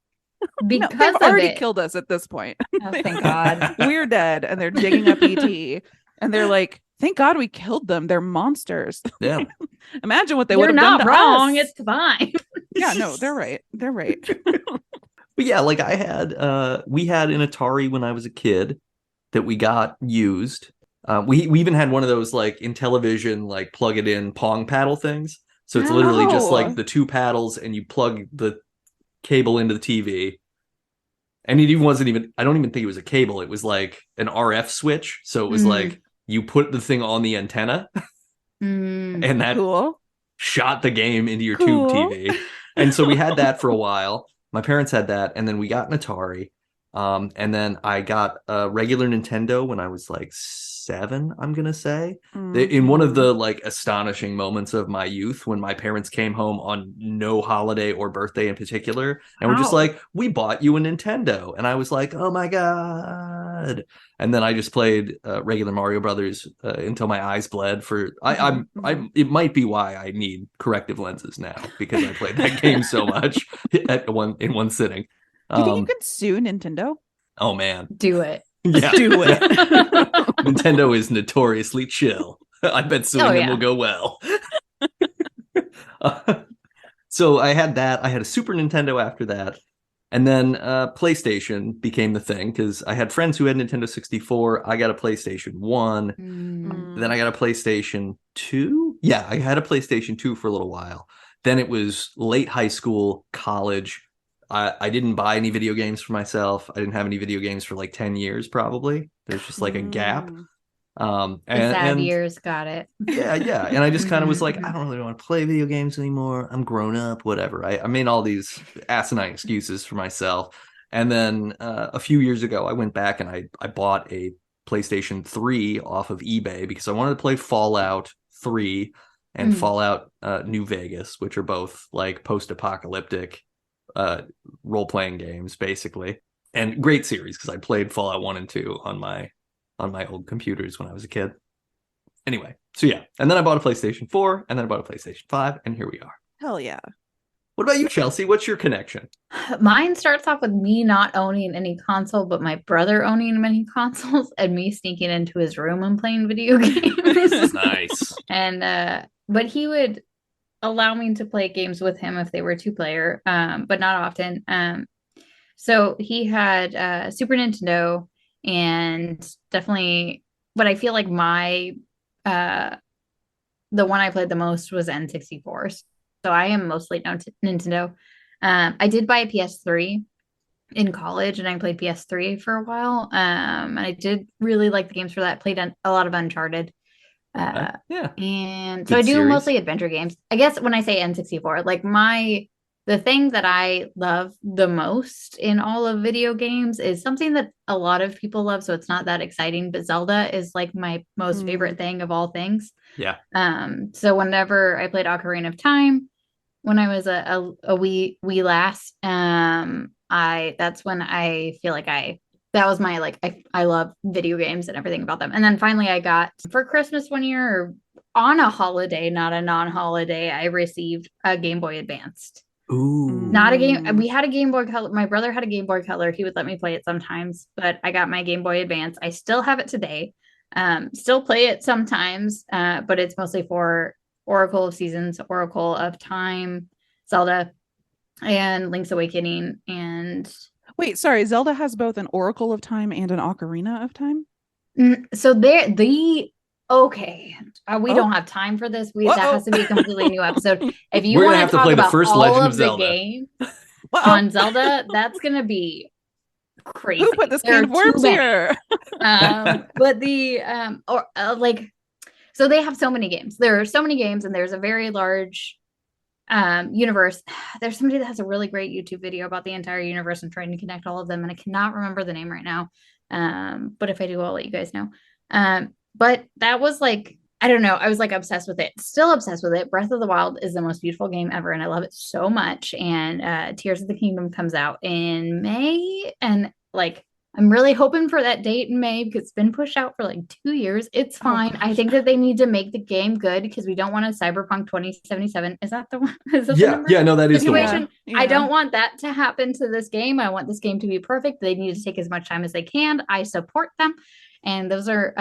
Because they've already killed us at this point. Oh, thank God. We're dead and they're digging up ET and they're like, thank God we killed them. They're monsters. Yeah. Imagine what they would have done to wrong. us. It's fine. Yeah, no, they're right. They're right. But yeah, like we had an Atari when I was a kid that we got used. We even had one of those like in television, like plug it in Pong paddle things. So it's literally just like the two paddles and you plug the cable into the TV. And it wasn't even, I don't even think it was a cable. It was like an RF switch. So it was like you put the thing on the antenna and that shot the game into your tube TV. And so we had that for a while. My parents had that, and then we got an Atari. And then I got a regular Nintendo when I was like 7, I'm going to say. In one of the like astonishing moments of my youth when my parents came home on no holiday or birthday in particular. And we're just like, we bought you a Nintendo. And I was like, oh my God. And then I just played regular Mario Brothers until my eyes bled for, it might be why I need corrective lenses now because I played that game so much in one sitting. Do you think you could sue Nintendo? Oh man. Do it. Yeah. Do it. Nintendo is notoriously chill. I bet suing them will go well. So I had that. I had a Super Nintendo after that. And then PlayStation became the thing because I had friends who had Nintendo 64. I got a PlayStation 1. Then I got a PlayStation 2. Yeah, I had a PlayStation 2 for a little while. Then it was late high school, college. I didn't buy any video games for myself. I didn't have any video games for like 10 years, probably. There's just like a gap. And years, got it. Yeah. And I just kind of was like, I don't really want to play video games anymore. I'm grown up, whatever. I made all these asinine excuses for myself. And then a few years ago, I went back and I bought a PlayStation 3 off of eBay because I wanted to play Fallout 3 and Fallout New Vegas, which are both like post-apocalyptic role-playing games, basically. And great series because I played Fallout 1 and 2 on my old computers when I was a kid. Anyway, so yeah. And then I bought a PlayStation 4, and then I bought a PlayStation 5, and here we are. Hell yeah. What about you, Chelsea? What's your connection? Mine starts off with me not owning any console, but my brother owning many consoles, and me sneaking into his room and playing video games. Nice. And but he would allow me to play games with him if they were 2-player, but not often. So he had Super Nintendo, and definitely, but I feel like my the one I played the most was N64. So I am mostly known to Nintendo. I did buy a PS3 in college, and I played PS3 for a while. And I did really like the games for that. Played a lot of Uncharted. Yeah. And Good so I do series. mostly adventure games. I guess when I say N64, like the thing that I love the most in all of video games is something that a lot of people love, so it's not that exciting, but Zelda is like my most favorite thing of all things. Yeah. So whenever I played Ocarina of Time, when I was a wee lass, that's when I feel like that was my, like, I love video games and everything about them. And then finally I got, for Christmas one year, or on a holiday, not a non-holiday, I received a Game Boy Advanced. Ooh. Not a game. We had a Game Boy Color. My brother had a Game Boy Color. He would let me play it sometimes, but I got my Game Boy Advance. I still have it today. Still play it sometimes, but it's mostly for Oracle of Seasons, Oracle of Time, Zelda, and Link's Awakening. And Wait, sorry. Zelda has both an Oracle of Time and an Ocarina of Time. So okay. We don't have time for this. That has to be a completely new episode. If you want to talk about all of the game on Zelda, that's gonna be crazy. Who put this can of worms here? But so they have so many games. There are so many games, and there's a very large universe. There's somebody that has a really great YouTube video about the entire universe and trying to connect all of them, and I cannot remember the name right now. But if I do, I'll let you guys know. But that was like, I don't know, I was like obsessed with it. Still obsessed with it. Breath of the Wild is the most beautiful game ever, and I love it so much. And Tears of the Kingdom comes out in May, and like I'm really hoping for that date in May because it's been pushed out for like 2 years. It's fine. I think that they need to make the game good because we don't want a Cyberpunk 2077. Is that the one? Is that the number? Yeah, no, that is situation? The one. I don't want that to happen to this game. I want this game to be perfect. They need to take as much time as they can. I support them. And those are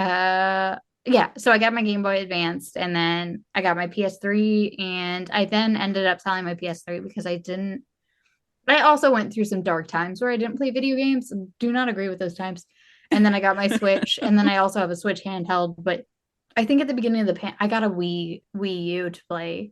so I got my Game Boy Advanced, and then I got my PS3, and I then ended up selling my PS3 because I also went through some dark times where I didn't play video games. Do not agree with those times. And then I got my Switch, and then I also have a Switch handheld. But I think at the beginning of I got a Wii U to play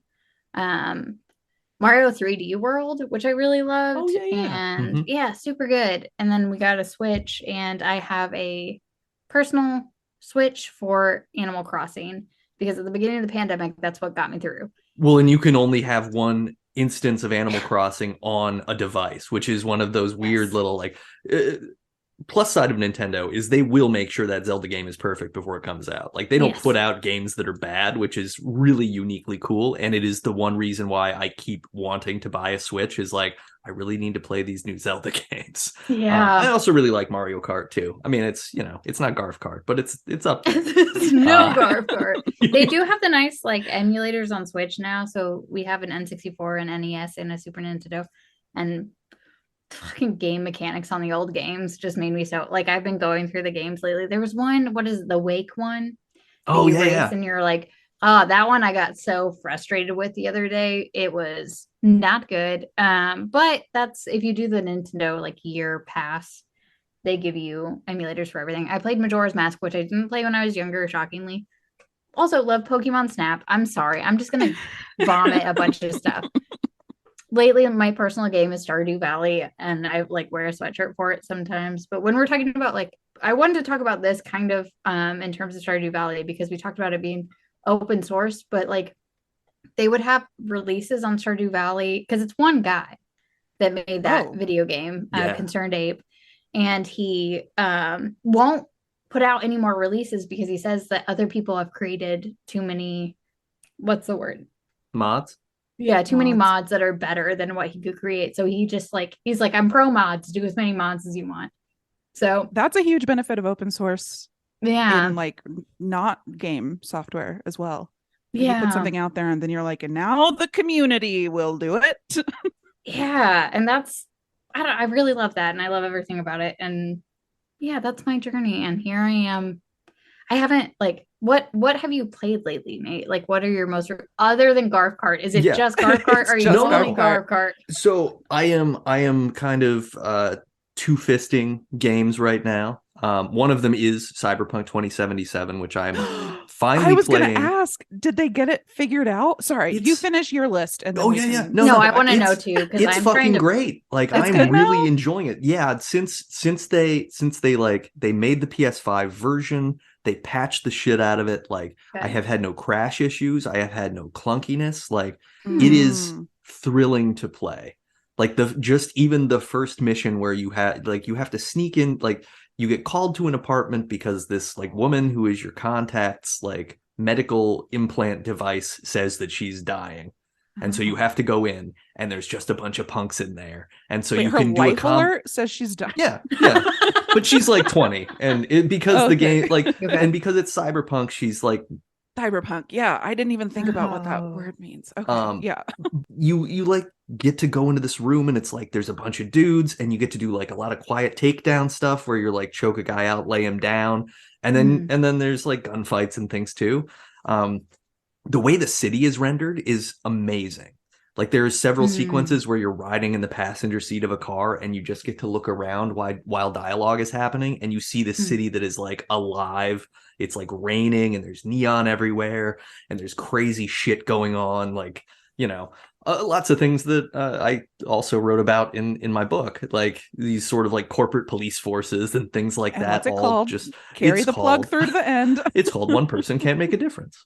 Mario 3D World, which I really loved. Oh, yeah. And super good. And then we got a Switch, and I have a personal Switch for Animal Crossing because at the beginning of the pandemic, that's what got me through. Well, and you can only have one instance of Animal Crossing on a device, which is one of those weird little like plus side of Nintendo is they will make sure that Zelda game is perfect before it comes out. Like they don't put out games that are bad, which is really uniquely cool. And it is the one reason why I keep wanting to buy a Switch is like, I really need to play these new Zelda games. Yeah. I also really like Mario Kart too. I mean, it's, it's not Garf Kart, but it's up there. It's no Garf Kart. They do have the nice like emulators on Switch now. So we have an N64, an NES, and a Super Nintendo. And fucking game mechanics on the old games just made me so like I've been going through the games lately. There was one, what is it, the Wake one? Oh yeah. And you're like, oh, that one I got so frustrated with the other day. It was not good. But that's if you do the Nintendo like year pass, they give you emulators for everything. I played Majora's Mask, which I didn't play when I was younger, shockingly. Also love Pokemon Snap. I'm sorry. I'm just gonna vomit a bunch of stuff. Lately, my personal game is Stardew Valley, and I like wear a sweatshirt for it sometimes. But when we're talking about like, I wanted to talk about this kind of in terms of Stardew Valley because we talked about it being open source, but like they would have releases on Stardew Valley because it's one guy that made that video game, Concerned Ape, and he won't put out any more releases because he says that other people have created too many. What's the word? Mods. Yeah, too many mods that are better than what he could create. So he just like, he's like, I'm pro mods, do as many mods as you want. So that's a huge benefit of open source. Yeah. In like not game software as well. Yeah. You put something out there and then you're like, and now the community will do it. Yeah. And I really love that. And I love everything about it. And yeah, that's my journey. And here I am. I haven't like, what have you played lately, Nate? Like, what are your most other than Garf Kart? Is it just Garf Kart? Or are you only Garf Kart? So I am kind of two-fisting games right now. One of them is Cyberpunk 2077, which I'm finally playing. I was going to ask, did they get it figured out? Sorry, you finish your list. And then No, I want to know too because it's fucking great. Like I'm really enjoying it. Yeah, since they made the PS5 version. They patched the shit out of it. Like I have had no crash issues. I have had no clunkiness. Like it is thrilling to play. Like even the first mission where you have to sneak in, like you get called to an apartment because this like woman who is your contact's like medical implant device says that she's dying. And so you have to go in, and there's just a bunch of punks in there, and so you can do a alert says she's dying. Yeah, but she's like 20, and because the game and because it's cyberpunk, she's like cyberpunk. Yeah, I didn't even think about what that word means. Okay, yeah. You like get to go into this room, and it's like there's a bunch of dudes, and you get to do like a lot of quiet takedown stuff where you're like choke a guy out, lay him down, and then there's like gunfights and things too. The way the city is rendered is amazing. Like there's several sequences where you're riding in the passenger seat of a car and you just get to look around while dialogue is happening, and you see this city that is like alive. It's like raining and there's neon everywhere and there's crazy shit going on. Like, you know, lots of things that I also wrote about in my book, like these sort of like corporate police forces and things like that. What's it all called? Just carry the plug through to the end. It's called One Person Can't Make a Difference.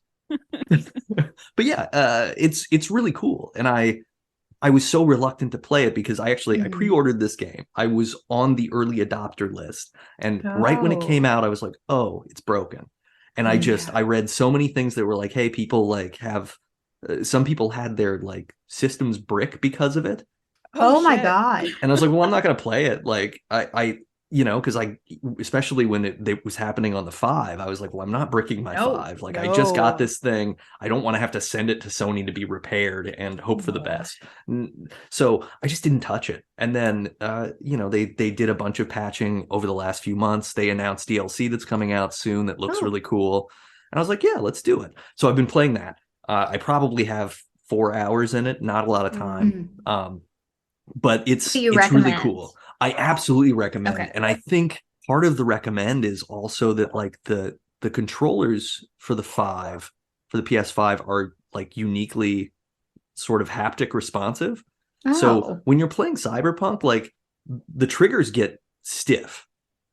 But yeah, it's really cool, and I was so reluctant to play it because I pre-ordered this game. I was on the early adopter list, and right when it came out, I was like, oh, it's broken. And I read so many things that were like, hey, people like have some people had their like systems brick because of it. Oh my God. And I was like, well, I'm not going to play it. Like I you know, because especially when it was happening on the 5, I was like, well, I'm not bricking my 5. Like, I just got this thing. I don't want to have to send it to Sony to be repaired and hope for the best. So I just didn't touch it. And then, you know, they did a bunch of patching over the last few months. They announced DLC that's coming out soon that looks really cool. And I was like, yeah, let's do it. So I've been playing that. I probably have 4 hours in it, not a lot of time. But it's really cool. I absolutely recommend. Okay. And I think part of the recommend is also that like the controllers for the PS5 are like uniquely sort of haptic responsive. So when you're playing Cyberpunk, like the triggers get stiff,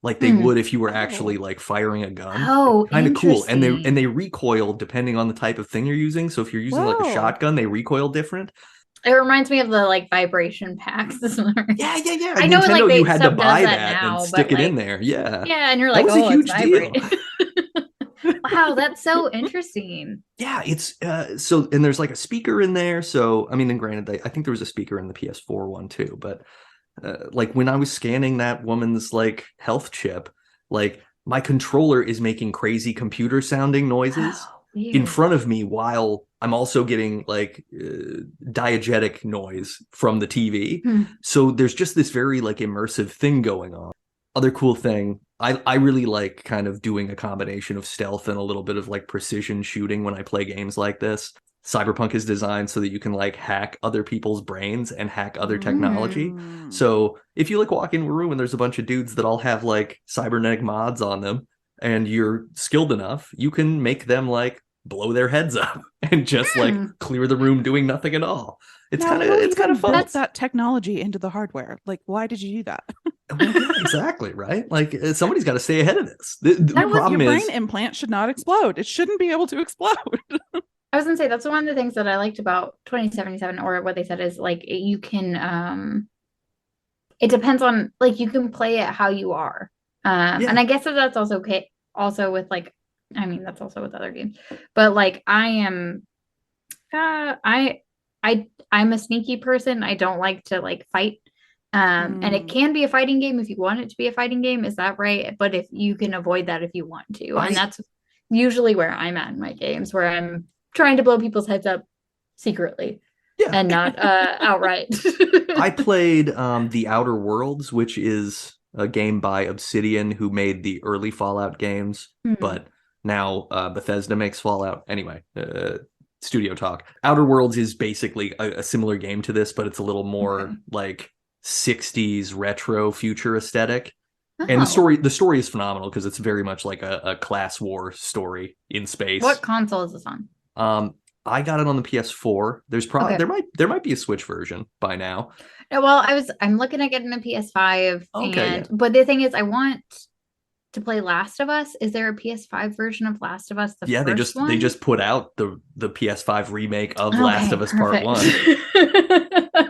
like they would if you were actually like firing a gun. Kind of cool. And they recoil depending on the type of thing you're using. So if you're using like a shotgun, they recoil different. It reminds me of the like vibration packs. Yeah. I know, Nintendo, like you had to buy that now, and stick it like, in there. Yeah, and you're like, that was a huge deal. Wow, that's so interesting. Yeah, it's so, and there's like a speaker in there. So I mean, and granted, I think there was a speaker in the PS4 one too. But like when I was scanning that woman's like health chip, like my controller is making crazy computer sounding noises in front of me while I'm also getting like diegetic noise from the TV. So there's just this very like immersive thing going on. Other cool thing, I really like kind of doing a combination of stealth and a little bit of like precision shooting when I play games like this. Cyberpunk is designed so that you can like hack other people's brains and hack other technology. So if you like walk into a room and there's a bunch of dudes that all have like cybernetic mods on them and you're skilled enough, you can make them like blow their heads up and just like clear the room doing nothing at all. It's kind of fun. That's that technology into the hardware. Like, why did you do that? Well, yeah, exactly, right? Like somebody's got to stay ahead of this. The problem is your brain implant should not explode. It shouldn't be able to explode. I was gonna say that's one of the things that I liked about 2077, or what they said is like you can it depends on, like, you can play it how you are. And I guess that's also okay also with like, I mean, that's also with other games, but like I'm a sneaky person. I don't like to like fight. And it can be a fighting game if you want it to be a fighting game. Is that right? But if you can avoid that if you want to. And that's usually where I'm at in my games, where I'm trying to blow people's heads up secretly and not outright. I played The Outer Worlds, which is a game by Obsidian, who made the early Fallout games, but now Bethesda makes Fallout. Anyway, studio talk. Outer Worlds is basically a similar game to this, but it's a little more like 60s retro future aesthetic. And the story is phenomenal because it's very much like a class war story in space. What console is this on? I got it on the PS4. There's probably there might be a Switch version by now. No, well, I'm looking at getting a PS5 but the thing is I want to play Last of Us. Is there a PS5 version of Last of Us? They just put out the PS5 remake of Last of Us Part 1.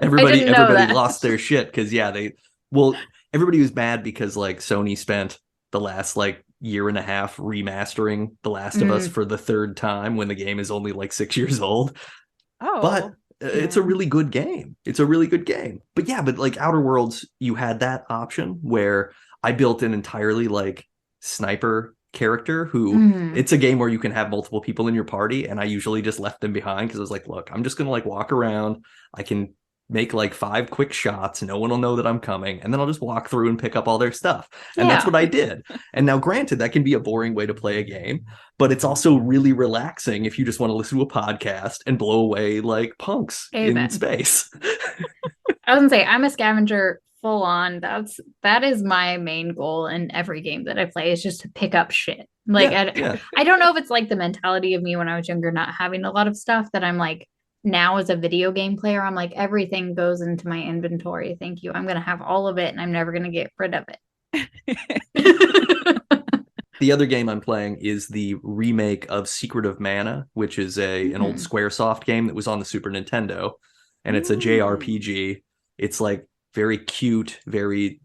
Everybody lost their shit because everybody was mad because like Sony spent the last like year and a half remastering The Last of Us for the third time when the game is only like 6 years old. But it's a really good game. But like Outer Worlds, you had that option where I built an entirely like sniper character who it's a game where you can have multiple people in your party, and I usually just left them behind because I was like, look, I'm just gonna like walk around. I can make like 5 quick shots. No one will know that I'm coming. And then I'll just walk through and pick up all their stuff. And that's what I did. And now, granted, that can be a boring way to play a game, but it's also really relaxing if you just want to listen to a podcast and blow away like punks in space. I was gonna say, I'm a scavenger full on. That is my main goal in every game that I play, is just to pick up shit. Like, I don't know if it's like the mentality of me when I was younger, not having a lot of stuff, that I'm like, now as a video game player, I'm like, everything goes into my inventory. Thank you. I'm going to have all of it and I'm never going to get rid of it. The other game I'm playing is the remake of Secret of Mana, which is an old Squaresoft game that was on the Super Nintendo. And it's a JRPG. It's like very cute, very,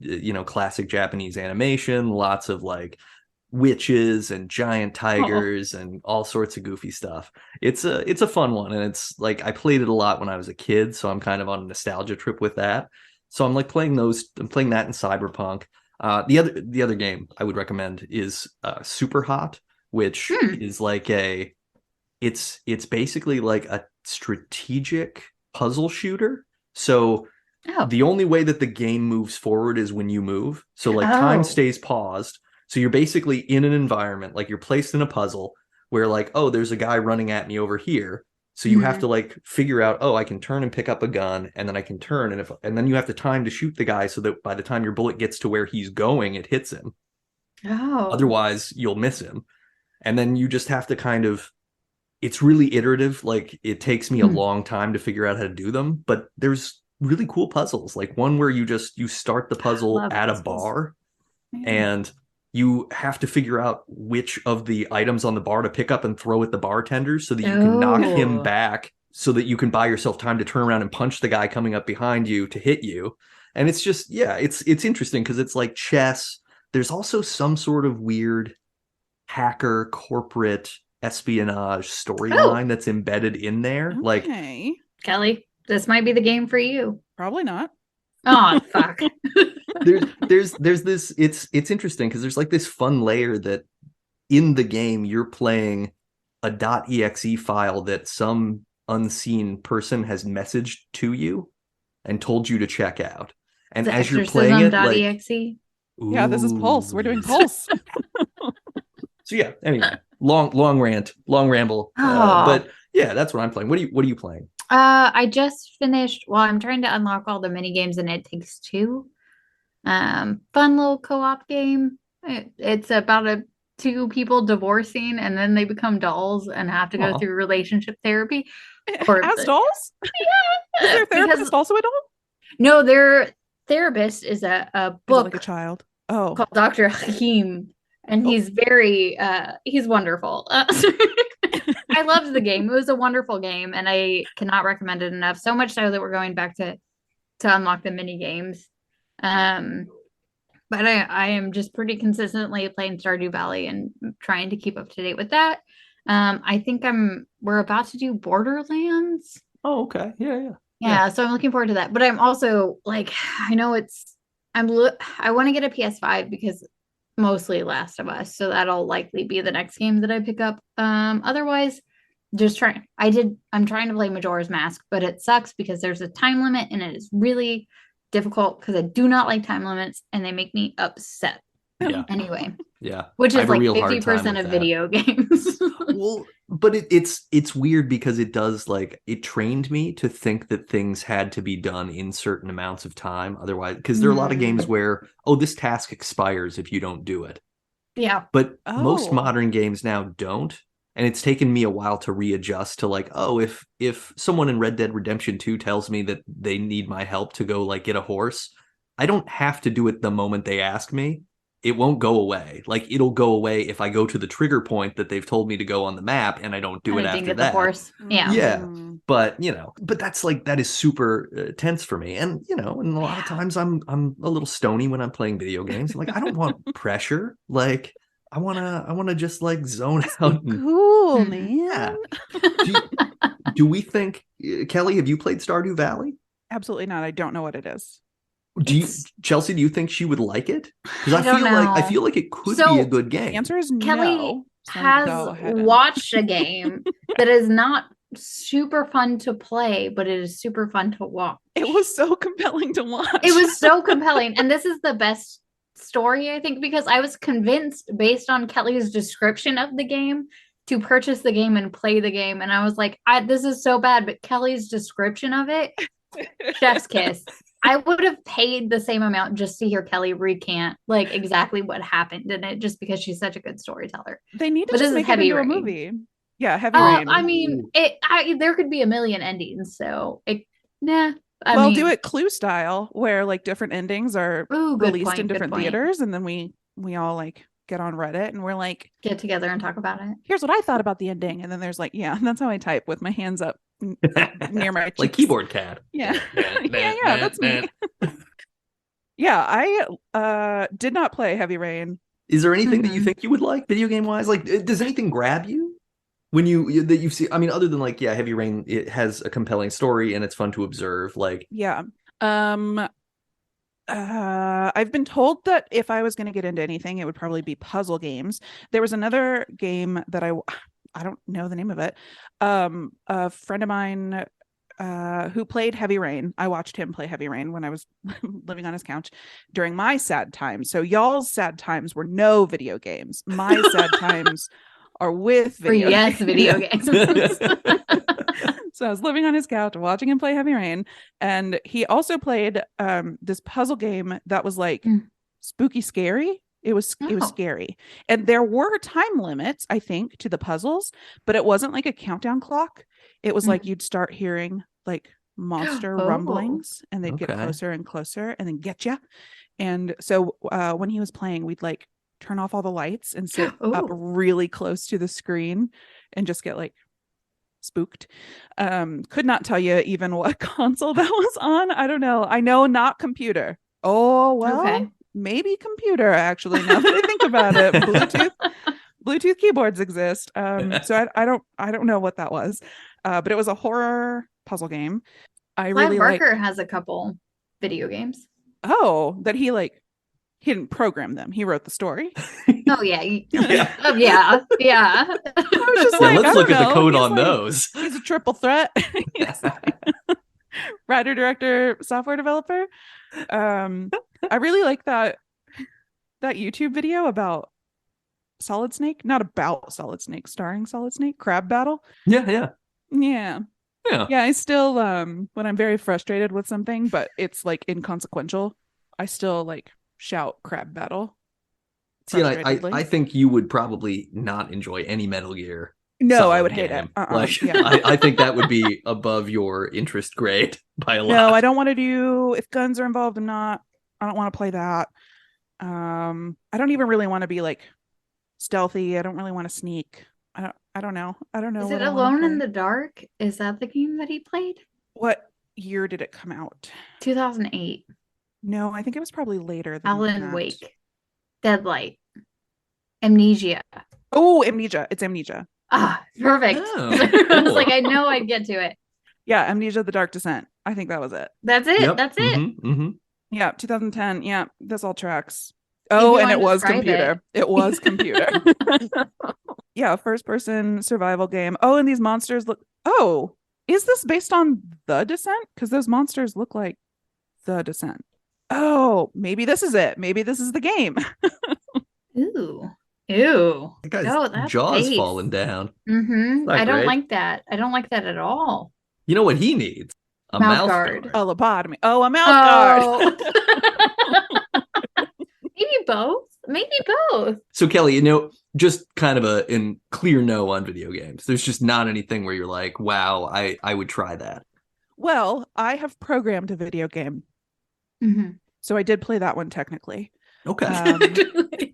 classic Japanese animation, lots of like witches and giant tigers and all sorts of goofy stuff. It's a fun one, and it's like I played it a lot when I was a kid, so I'm kind of on a nostalgia trip with that. So I'm like playing those. I'm playing that in Cyberpunk. The other game I would recommend is Super Hot, which is like it's basically like a strategic puzzle shooter. So the only way that the game moves forward is when you move. So like time stays paused. So you're basically in an environment, like you're placed in a puzzle where like, oh, there's a guy running at me over here. So you have to like figure out, oh, I can turn and pick up a gun, and then I can turn, and then you have the time to shoot the guy so that by the time your bullet gets to where he's going, it hits him. Otherwise, you'll miss him. And then you just have to kind of, it's really iterative. Like it takes me a long time to figure out how to do them, but there's really cool puzzles. Like one where you start the puzzle at a bar, and you have to figure out which of the items on the bar to pick up and throw at the bartender so that you can knock him back, so that you can buy yourself time to turn around and punch the guy coming up behind you to hit you. And it's just, it's interesting because it's like chess. There's also some sort of weird hacker corporate espionage storyline that's embedded in there. Okay. Like, Kelly, this might be the game for you. Probably not. Oh, fuck. there's this, it's interesting because there's like this fun layer that in the game you're playing a .exe file that some unseen person has messaged to you and told you to check out. And as you're playing it, like, .exe? Yeah, this is Pulse. We're doing Pulse. So yeah, anyway, long rant, long ramble. But yeah, that's what I'm playing. What are you playing? I just finished. Well, I'm trying to unlock all the mini games in It Takes Two. Fun little co-op game. It's about two people divorcing, and then they become dolls and have to go through relationship therapy. As dolls? Yeah. Is their therapist also a doll? No, their therapist is a book, like a child. Called Dr. Hakim, and he's very he's wonderful. I loved the game. It was a wonderful game, and I cannot recommend it enough. So much so that we're going back to unlock the mini games. But I am just pretty consistently playing Stardew Valley and trying to keep up to date with that. I think we're about to do Borderlands. Oh, okay. Yeah, so I'm looking forward to that. But I'm also like, I know I want to get a PS5 because mostly Last of Us, so that'll likely be the next game that I pick up. Otherwise, I'm trying to play Majora's Mask, but it sucks because there's a time limit and it is really difficult because I do not like time limits and they make me upset. Yeah. Anyway. Yeah. Which is like 50% of video games. Well, but it's weird because it does, like, it trained me to think that things had to be done in certain amounts of time. Otherwise, because there are a lot of games where, this task expires if you don't do it. Yeah. But most modern games now don't. And it's taken me a while to readjust to like, if someone in Red Dead Redemption 2 tells me that they need my help to go like get a horse, I don't have to do it the moment they ask me. It won't go away. Like, it'll go away if I go to the trigger point that they've told me to go on the map and I don't do it after that. The horse. Yeah. Yeah. But, that's like, that is super tense for me. And, and a lot of times I'm a little stony when I'm playing video games. Like, I don't want pressure. Like, I wanna just like zone out. Cool, man. Yeah. Do we think, Kelly, have you played Stardew Valley? Absolutely not. I don't know what it is. Chelsea, do you think she would like it? Because I feel like it could be a good game. The answer is Kelly no. has watched a game that is not super fun to play, but it is super fun to watch. It was so compelling to watch. It was so compelling. And this is the best story, I think, because I was convinced based on Kelly's description of the game to purchase the game and play the game. And I was like, this is so bad, but Kelly's description of it, chef's kiss. I would have paid the same amount just to hear Kelly recant like exactly what happened in it, just because she's such a good storyteller. They need to just make it into a movie. Yeah, Heavy Rain. I mean, there could be a million endings, so do it Clue style, where like different endings are released in different theaters, and then we all like get on Reddit and we're like get together and talk about it. Here's what I thought about the ending, and then there's like, yeah, that's how I type with my hands up near my cheeks. Like keyboard cat. Yeah, yeah, that's me. Yeah, I did not play Heavy Rain. Is there anything that you think you would like video game wise? Like, does anything grab you? When you see, I mean, other than like, yeah, Heavy Rain, it has a compelling story and it's fun to observe. Like, yeah, I've been told that if I was going to get into anything, it would probably be puzzle games. There was another game that I don't know the name of it. A friend of mine who played Heavy Rain. I watched him play Heavy Rain when I was living on his couch during my sad times. So y'all's sad times were no video games. My sad times are with video games. So I was living on his couch watching him play Heavy Rain, and he also played this puzzle game that was like spooky scary. It was scary, and there were time limits, I think, to the puzzles, but it wasn't like a countdown clock. It was like you'd start hearing like monster rumblings, and they'd get closer and closer and then get you. And so when he was playing, we'd like turn off all the lights and sit up really close to the screen and just get like spooked. Could not tell you even what console that was on. I don't know. I know not computer. Oh, well, maybe computer, actually, now that I think about it. Bluetooth keyboards exist. So I don't know what that was. But it was a horror puzzle game. I Clive really Barker has a couple video games. Oh, that he didn't program them. He wrote the story. Oh yeah. Yeah. I was just let's look at the code on those. He's a triple threat. Writer, director, software developer. I really like that YouTube video about Solid Snake, not about Solid Snake, starring Solid Snake, Crab Battle. Yeah. I still when I'm very frustrated with something, but it's like inconsequential, I still like shout Crab Battle. See, I think you would probably not enjoy any Metal Gear. No, I would hate it. I think that would be above your interest grade by a lot. No, I don't want to do, if guns are involved, I don't want to play that. I don't even really want to be like stealthy. I don't really want to sneak. I don't know. Is it Alone in the Dark? Is that the game that he played? What year did it come out? 2008. No, I think it was probably later than Alan Wake. Deadlight. Amnesia. Oh, Amnesia. It's Amnesia. Ah, perfect. Oh, cool. I was like, I know I'd get to it. Yeah, Amnesia: The Dark Descent. I think that was it. That's it. Yep. That's it. Mm-hmm. Yeah, 2010. Yeah, this all tracks. Oh, and it was computer. It was computer. Yeah, first-person survival game. Oh, and these monsters look... Oh, is this based on The Descent? Because those monsters look like The Descent. Oh, maybe this is it. Maybe this is the game. Ew. That guy's jaw's falling down. Mm-hmm. I don't like that. I don't like that at all. You know what he needs? A mouth guard. A lobotomy. Oh, a mouth guard. Maybe both. So Kelly, just kind of in clear no on video games. There's just not anything where you're like, wow, I would try that. Well, I have programmed a video game. Mm-hmm. So I did play that one technically. Okay.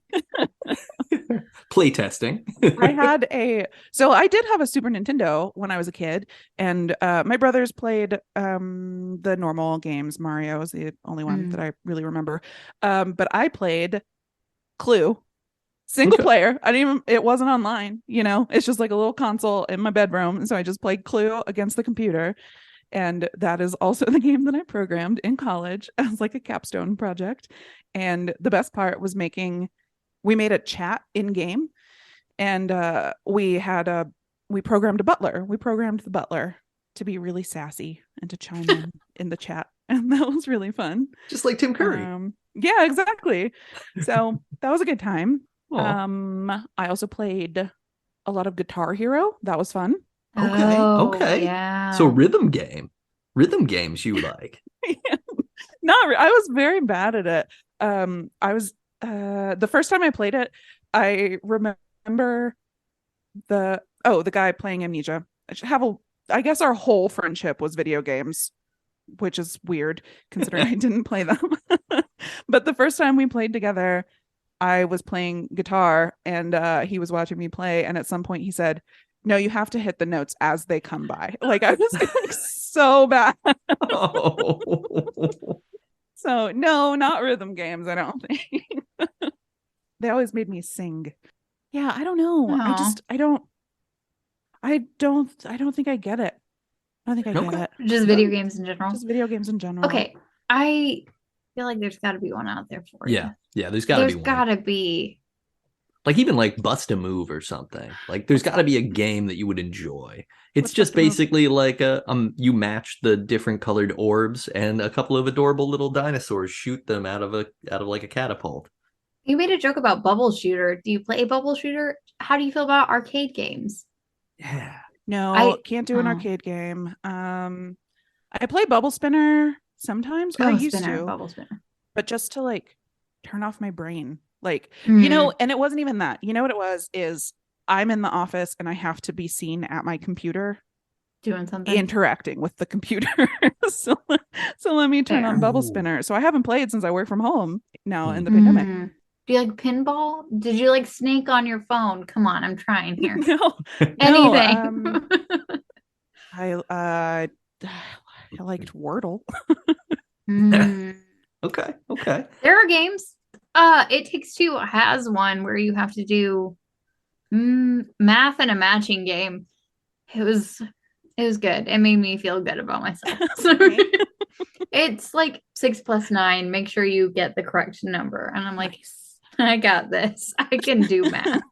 Play testing. I did have a Super Nintendo when I was a kid, and my brothers played the normal games. Mario is the only one that I really remember. But I played Clue, single player. It wasn't online, it's just like a little console in my bedroom. And so I just played Clue against the computer. And that is also the game that I programmed in college as like a capstone project. And the best part was we made a chat in game, and we had a we programmed a butler. We programmed the butler to be really sassy and to chime in the chat. And that was really fun. Just like Tim Curry. Yeah, exactly. So that was a good time. Aw. I also played a lot of Guitar Hero. That was fun. Okay. Yeah. So rhythm games you like. I was very bad at it. I was the first time I played it, I remember the guy playing Amnesia. I guess our whole friendship was video games, which is weird considering I didn't play them. But the first time we played together, I was playing guitar and he was watching me play, and at some point he said, "No, you have to hit the notes as they come by." Like, I was doing so bad. Oh. So no, not rhythm games, I don't think. They always made me sing. Yeah, I don't know. Aw. I don't think I get it. I don't think I get it. Just video games in general. Just video games in general. Okay. I feel like there's got to be one out there for you. Yeah, there's got to be one. There's got to be. Like even like Bust a Move or something. Like there's got to be a game that you would enjoy. It's What's just Bust a Move? basically like you match the different colored orbs and a couple of adorable little dinosaurs shoot them out of like a catapult. You made a joke about Bubble Shooter. Do you play Bubble Shooter? How do you feel about arcade games? Yeah. No, I can't do an arcade game. I play Bubble Spinner sometimes. I used to, Bubble Spinner. but just to like turn off my brain. Like, you know, and it wasn't even that. You know what it was is I'm in the office and I have to be seen at my computer doing something, interacting with the computer. so let me turn on Bubble Spinner. So I haven't played since I work from home now in the pandemic. Do you like pinball? Did you like Snake on your phone? Come on, I'm trying here. No, anything. I liked Wordle. Okay. There are games. It Takes Two has one where you have to do math in a matching game. It was good. It made me feel good about myself. It's like 6 + 9. Make sure you get the correct number. And I'm like, nice. I got this. I can do math.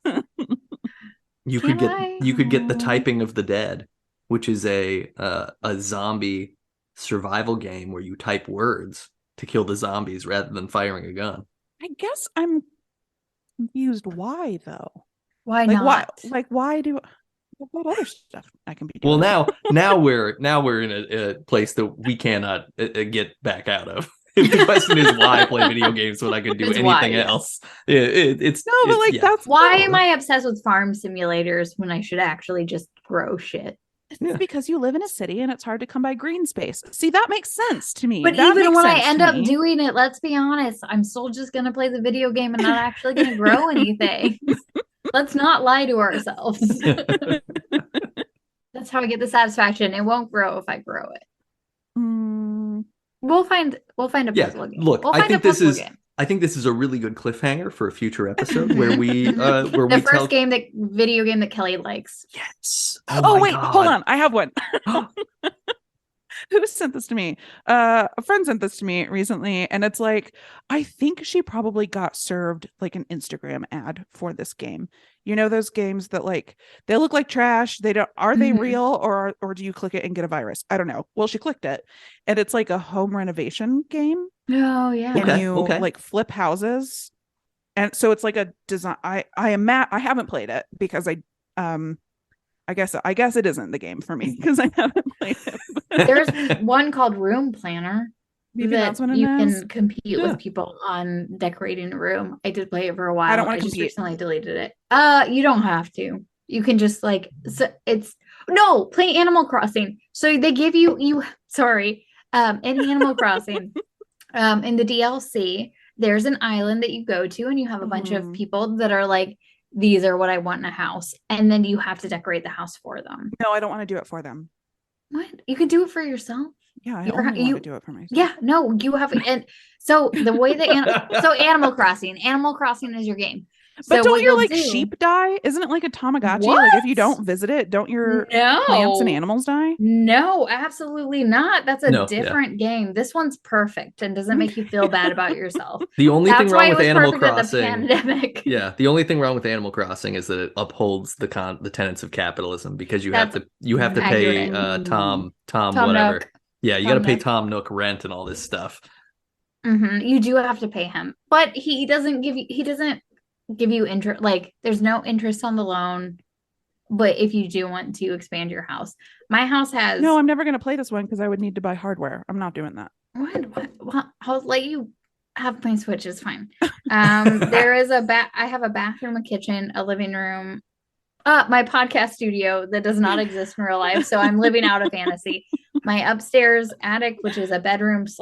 You could get the Typing of the Dead, which is a zombie survival game where you type words to kill the zombies rather than firing a gun. I guess I'm confused. Why though? Why not? Why do what other stuff I can be doing? Well, now we're in a place that we cannot get back out of. If the question is why play video games when I could do anything else, that's why am I obsessed with farm simulators when I should actually just grow shit? It's because you live in a city and it's hard to come by green space. See, that makes sense to me. But even when I end up doing it, let's be honest, I'm still just going to play the video game and not actually going to grow anything. Let's not lie to ourselves. That's how I get the satisfaction. It won't grow if I grow it. We'll find a puzzle game. Look, I think this is a really good cliffhanger for a future episode where we the first video game that Kelly likes. Yes. Oh wait, hold on. I have one. Who sent this to me? A friend sent this to me recently, and it's like, I think she probably got served like an Instagram ad for this game. You know, those games that like they look like trash. Are they real or do you click it and get a virus? I don't know. Well, she clicked it, and it's like a home renovation game. Oh yeah, and you like flip houses, and so it's like a design. I haven't played it because I guess it isn't the game for me because I haven't played it. There's one called Room Planner. Maybe that's what you can compete with people on decorating a room. I did play it for a while. I don't want to compete. Just recently deleted it. You don't have to. You can just play Animal Crossing. So they give you in Animal Crossing, in the DLC, there's an island that you go to and you have a bunch of people that are like, these are what I want in a house. And then you have to decorate the house for them. No, I don't want to do it for them. What? You can do it for yourself. Yeah, I only want to do it for myself. Yeah, no, you have. And so the way that Animal Crossing is your game. But So don't what your you'll like do- sheep die? Isn't it like a Tamagotchi? What? Like if you don't visit it, don't your plants and animals die? No, absolutely not. That's a No, yeah. different game. This one's perfect and doesn't make you feel bad about yourself. The only thing That's why wrong it with was Animal perfect at the Crossing, pandemic. yeah, the only thing wrong with Animal Crossing is that it upholds the tenets of capitalism because you have to pay accurate. Tom Tom whatever. Nook. Yeah, you got Tom to pay Nook. Tom Nook rent and all this stuff. You do have to pay him, but he doesn't give you interest. Like there's no interest on the loan. But if you do want to expand your house, my house has. No, I'm never going to play this one because I would need to buy hardware. I'm not doing that. What? I'll let you have my Switch. It's fine. There is I have a bathroom, a kitchen, a living room, my podcast studio that does not exist in real life. So I'm living out a fantasy. My upstairs attic, which is a bedroom /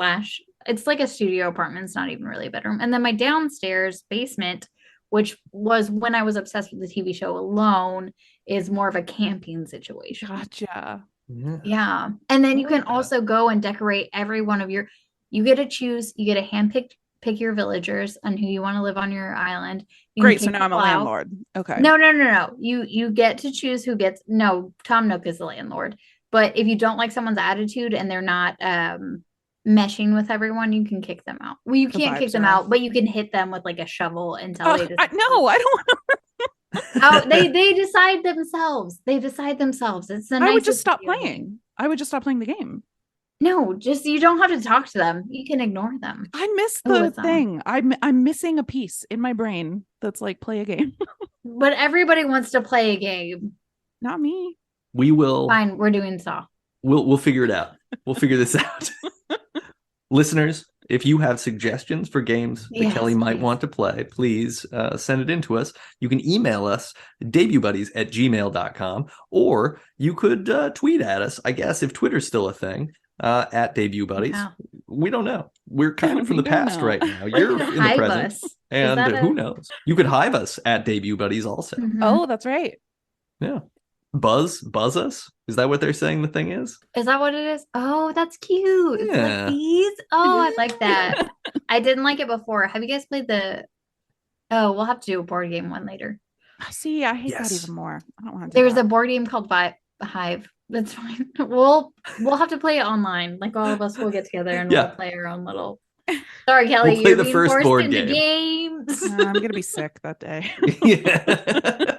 it's like a studio apartment. It's not even really a bedroom. And then my downstairs basement, which was when I was obsessed with the TV show Alone, is more of a camping situation. Gotcha. Yeah. And then you can also go and decorate every one of you get to choose, you get to pick your villagers and who you want to live on your island. Great. So now I'm a landlord. Okay. No. You get to choose who gets, no, Tom Nook is the landlord. But if you don't like someone's attitude and they're not meshing with everyone, you can kick them out. Well, you can't kick them out, but you can hit them with like a shovel until they decide. No, I don't want to. Oh, they decide themselves. It's the I would just stop playing. I would just stop playing the game. No, just you don't have to talk to them. You can ignore them. I miss the thing. I'm missing a piece in my brain that's like play a game. But everybody wants to play a game. Not me. We will. Fine, we're doing Saw. We'll figure it out. We'll figure this out. Listeners, if you have suggestions for games that Kelly might want to play, please send it in to us. You can email us, debutbuddies@gmail.com, or you could tweet at us, I guess, if Twitter's still a thing, at Debut Buddies. Yeah. We don't know. We're kind of from the past right now. You're in the present. And who knows? You could hive us at Debut Buddies also. Mm-hmm. Oh, that's right. Yeah. Buzz us? Is that what they're saying the thing is? Is that what it is? Oh, that's cute. Yeah. It's like bees. Oh, I like that. I didn't like it before. Have you guys played we'll have to do a board game one later. See, I hate that even more. I don't want to There's a board game called Hive. That's fine. We'll have to play it online. Like all of us will get together and we'll play our own little. Sorry, Kelly. We'll play the first board game. Games. I'm gonna be sick that day. Yeah.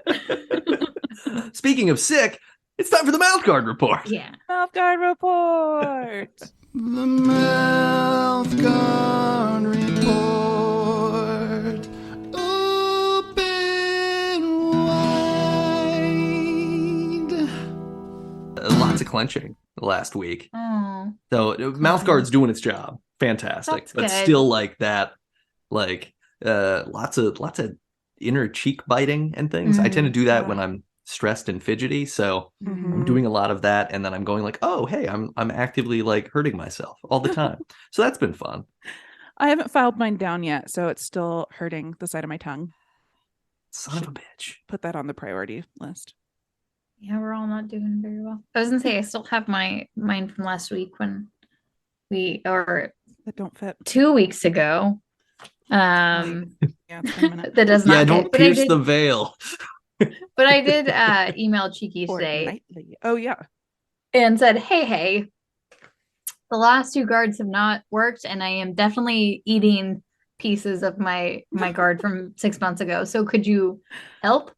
Speaking of sick, it's time for the Mouth Guard Report. Yeah. Mouth Guard Report. The Mouth Guard Report. Open wide. Lots of clenching last week. Oh. So Mouth Guard's doing its job. Fantastic. But still like that, lots of inner cheek biting and things. I tend to do that when I'm stressed and fidgety, so I'm doing a lot of that, and then I'm going like, oh hey, I'm actively like hurting myself all the time. So that's been fun. I haven't filed mine down yet, so it's still hurting the side of my tongue. Son of a bitch. Put that on the priority list. Yeah, we're all not doing very well. I was gonna say I still have mine from last week when that don't fit 2 weeks ago. Yeah, it's been a minute. That does not. Yeah, don't pierce the veil. But I did email Cheeky today. Oh yeah, and said, hey, the last 2 guards have not worked, and I am definitely eating pieces of my guard from 6 months ago. So could you help?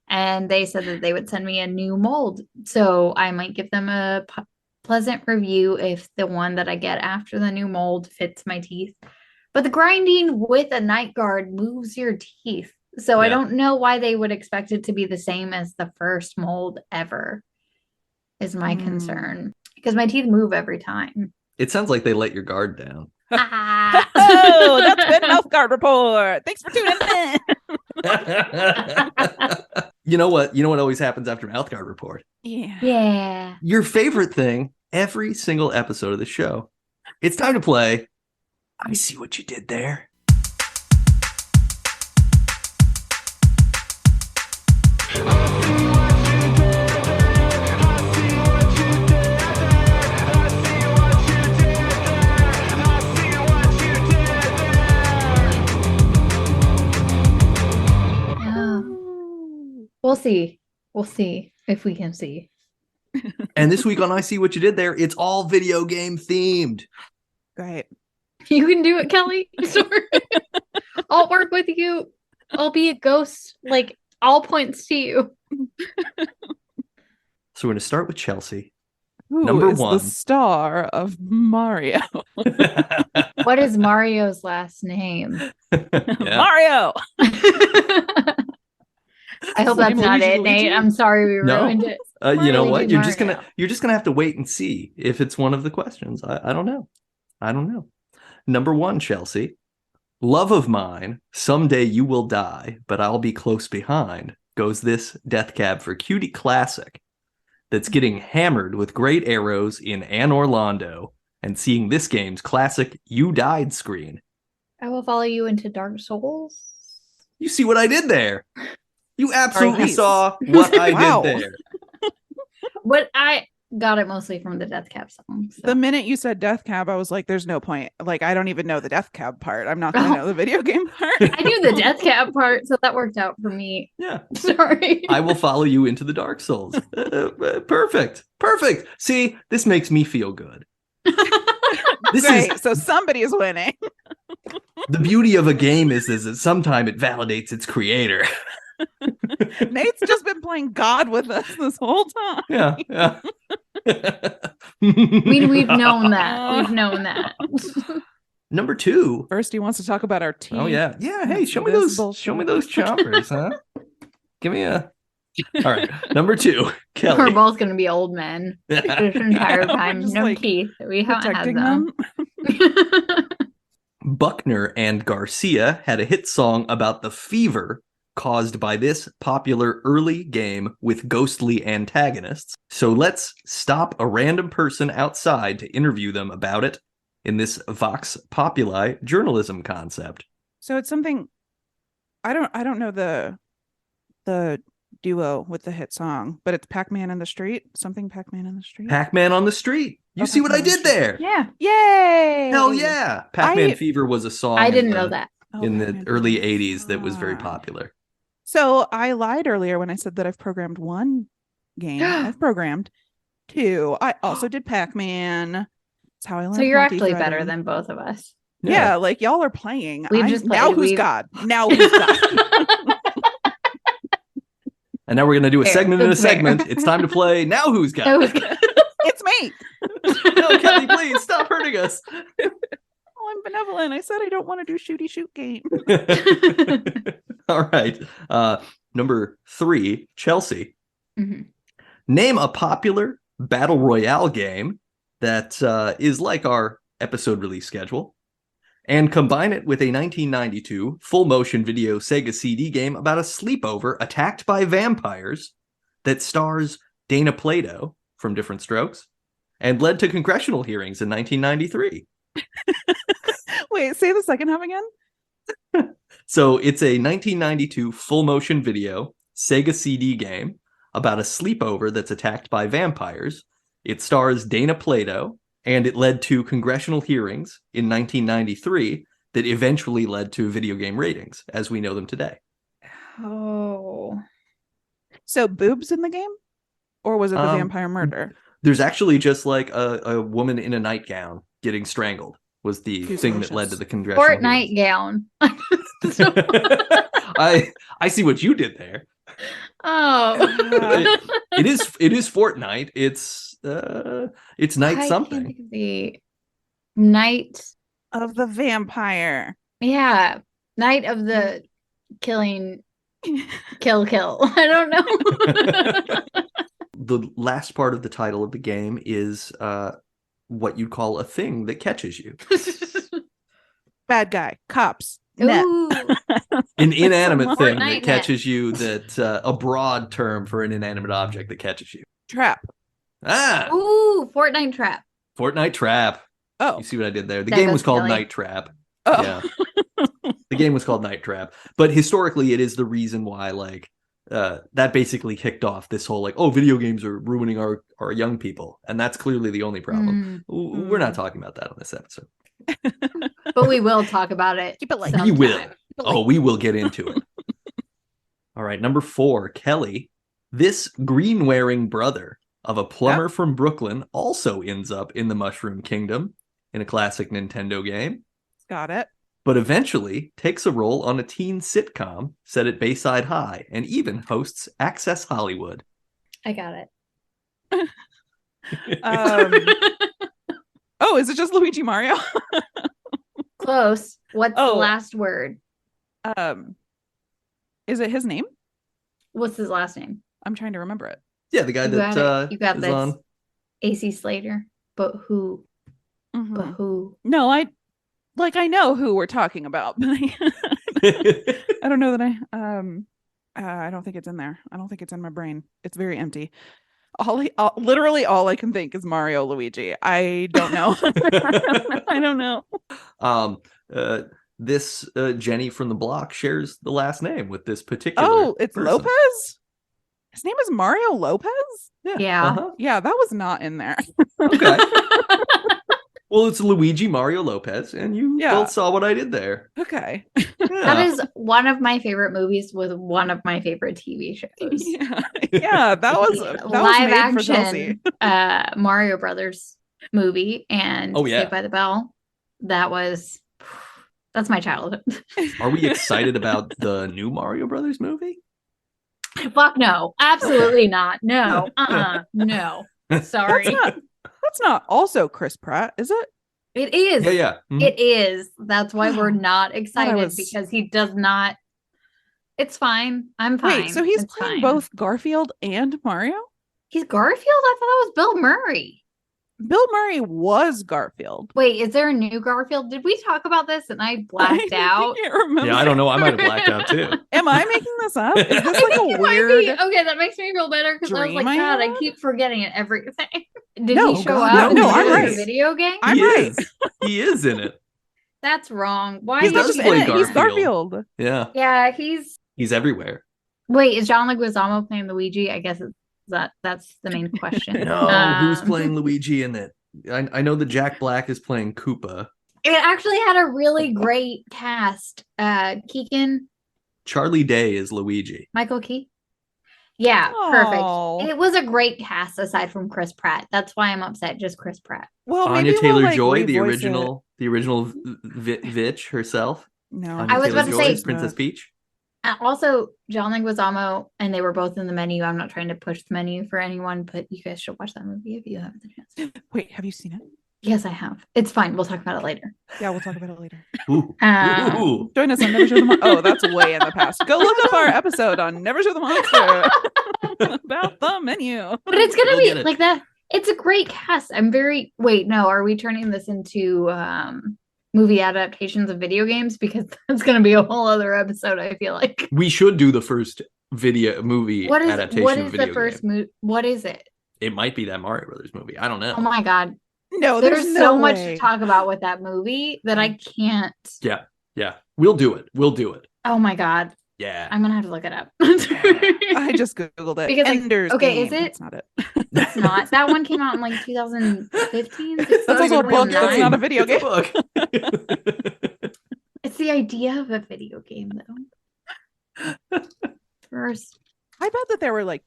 And they said that they would send me a new mold, so I might give them a pleasant review if the one that I get after the new mold fits my teeth. But the grinding with a night guard moves your teeth. So I don't know why they would expect it to be the same as the first mold ever, is my concern. Because my teeth move every time. It sounds like they let your guard down. Oh, that's been Mouth Guard Report. Thanks for tuning in. You know what always happens after Mouth Guard Report? Yeah. Your favorite thing every single episode of the show. It's time to play I See What You Did There. We'll see. We'll see if we can see. And this week on I See What You Did There, it's all video game themed. Great. You can do it, Kelly. I'll work with you. I'll be a ghost. Like, all points to you. So we're going to start with Chelsea. Who Number is one. the star of Mario? What is Mario's last name? Mario. I hope that's not it, Nate. I'm sorry we ruined it. You know what? You're Mario. just gonna have to wait and see if it's one of the questions. I don't know. I don't know. Number one, Chelsea. Love of mine, someday you will die, but I'll be close behind, goes this Death Cab for Cutie classic that's getting hammered with great arrows in Anne Orlando and seeing this game's classic You Died screen. I will follow you into Dark Souls. You see what I did there? You absolutely Nice. saw what I Wow. did there. But I got it mostly from the Death Cab song. So. The minute you said Death Cab, I was like, there's no point. Like, I don't even know the Death Cab part. I'm not going to know the video game part. I knew the Death Cab part, so that worked out for me. Yeah. Sorry. I will follow you into the Dark Souls. Perfect. Perfect. See, this makes me feel good. This Great. is So somebody is winning. the beauty of a game is that sometimes it validates its creator. Nate's just been playing God with us this whole time. Yeah. We've known that. We've known that. Number two. First, he wants to talk about our team. Oh yeah. Yeah. Hey, Let's show do me this those. bullshit. Show me those chompers, huh? Give me a. All right. Number two, We're Kelly. both going to be old men this entire time. Just, No like, teeth. We haven't had Protecting them. them. Buckner and Garcia had a hit song about the fever caused by this popular early game with ghostly antagonists. So let's stop a random person outside to interview them about it in this Vox Populi journalism concept. So it's something I don't know the duo with the hit song, but it's Pac-Man in the Street. Something Pac-Man in the Street. Pac-Man on the Street. You Oh, see what I Pac-Man on did the Street. there? Yeah. Yay! Hell yeah. Pac-Man I- Fever was a song I didn't know that. Oh, in the Pac-Man early Fever. 80s that was very Ah. popular. So I lied earlier when I said that I've programmed one game. I've programmed two. I also did Pac-Man. That's how I learned. So you're actually better multi-threading. than both of us. Yeah, like y'all are playing. We've just now played. who's We've- God? Now who's God? And now we're going to do a Fair. segment in a That's fair. segment. It's time to play Now Who's Got That It? was good. It's me. No, Kelly, please stop hurting us. Oh, I'm benevolent. I said I don't want to do shooty shoot game. All right. Number three, Chelsea. Mhm. Name a popular battle royale game that is like our episode release schedule and combine it with a 1992 full motion video Sega CD game about a sleepover attacked by vampires that stars Dana Plato from Different Strokes and led to congressional hearings in 1993. Wait, say the second half again. So it's a 1992 full motion video Sega CD game about a sleepover that's attacked by vampires. It stars Dana Plato, and it led to congressional hearings in 1993 that eventually led to video game ratings as we know them today. Oh. So boobs in the game, or was it the Um, vampire murder? There's actually just like a woman in a nightgown getting strangled was the Too thing that led delicious. to the congressional Fortnite gown. So- hearings. I see what you did there. Oh. It is Fortnite. It's night I something. can't think of the night. Of the vampire. Yeah. Night of the killing. Kill. I don't know. The last part of the title of the game is what you'd call a thing that catches you. Bad guy. Cops. Net. Ooh. An inanimate thing Fortnite that net. catches you, that a broad term for an inanimate object that catches you. Trap. Ah, Ooh, Fortnite trap. Fortnite Trap. Oh. You see what I did there? The That game goes was called Kelly. Night Trap. Oh. Yeah. The game was called Night Trap. But historically, it is the reason why, like, that basically kicked off this whole, like, oh, video games are ruining our young people. And that's clearly the only problem. We're not talking about that on this episode. But we will talk about it. Keep it light. We will. sometime. Oh, we will get into it. All right, number 4, Kelly. This green-wearing brother of a plumber from Brooklyn also ends up in the Mushroom Kingdom in a classic Nintendo game. Got it. But eventually takes a role on a teen sitcom set at Bayside High and even hosts Access Hollywood. I got it. Oh, is it just Luigi Mario? Close. What's the last word? Is it his name? What's his last name? I'm trying to remember it. Yeah, the guy You got is this. on. AC Slater. But who? Mm-hmm. But who? No, I know who we're talking about, but I don't know that I don't think it's in there. I don't think it's in my brain. It's very empty. Literally all I can think is Mario Luigi. I don't know. I don't know. This Jenny from the block shares the last name with this particular. Oh, it's person. Lopez. His name is Mario Lopez. Yeah. Uh-huh. Yeah, that was not in there. Okay. Well, it's Luigi Mario Lopez, and you both saw what I did there. Okay. Yeah. That is one of my favorite movies with one of my favorite TV shows. Yeah, that was live was made action Mario Brothers movie and Saved by the Bell. That's my childhood. Are we excited about the new Mario Brothers movie? Fuck no. Absolutely not. No. No. Sorry. That's not also Chris Pratt, is it? It is. Yeah. Mm-hmm. It is. That's why we're not excited because he does not. It's fine. I'm fine. Wait, so he's playing both Garfield and Mario? He's Garfield? I thought that was Bill Murray. Bill Murray was Garfield. Wait, is there a new Garfield? Did we talk about this and I blacked out? I can't remember. Yeah, I don't know. I might have blacked out too. Am I making this up? Is this like a weird? Okay, that makes me feel better because I was like, God, I keep forgetting it everything. Did No, he show God, up? no, I'm in right. the video game? I'm right. He is in it. That's wrong. Why? He is does he play in it? He's Garfield. Yeah. Yeah, he's everywhere. Wait, is John Leguizamo playing Luigi? I guess that's the main question. No, who's playing Luigi in it? I know that Jack Black is playing Koopa. It actually had a really great cast. Keegan. Charlie Day is Luigi. Michael Key. Yeah, perfect. It was a great cast aside from Chris Pratt. That's why I'm upset. Just Chris Pratt. Well, Anya Taylor-Joy, the original Vitch herself. No, I was about to say Princess Peach. Also, John Leguizamo, and they were both in the menu. I'm not trying to push the menu for anyone, but you guys should watch that movie if you have the chance. Wait, have you seen it? Yes, I have. It's fine. We'll talk about it later. Yeah, we'll talk about it later. Ooh. Join us on Never Show the Monster. Oh, that's way in the past. Go look up our episode on Never Show the Monster about the menu. But it's gonna be like that. It's a great cast. Wait, no, are we turning this into movie adaptations of video games? Because that's going to be a whole other episode, I feel like. We should do the first movie adaptation of video game. What is it? It might be that Mario Brothers movie. I don't know. Oh my God. No, there's so much to talk about with that movie that I can't. Yeah. We'll do it. Oh my God. Yeah. I'm going to have to look it up. I just Googled it. Because Ender's Game. Is it? That's not it. It's not. That one came out in like 2015. That's also a book. That's not a video game. It's the idea of a video game, though. First. I bet that there were like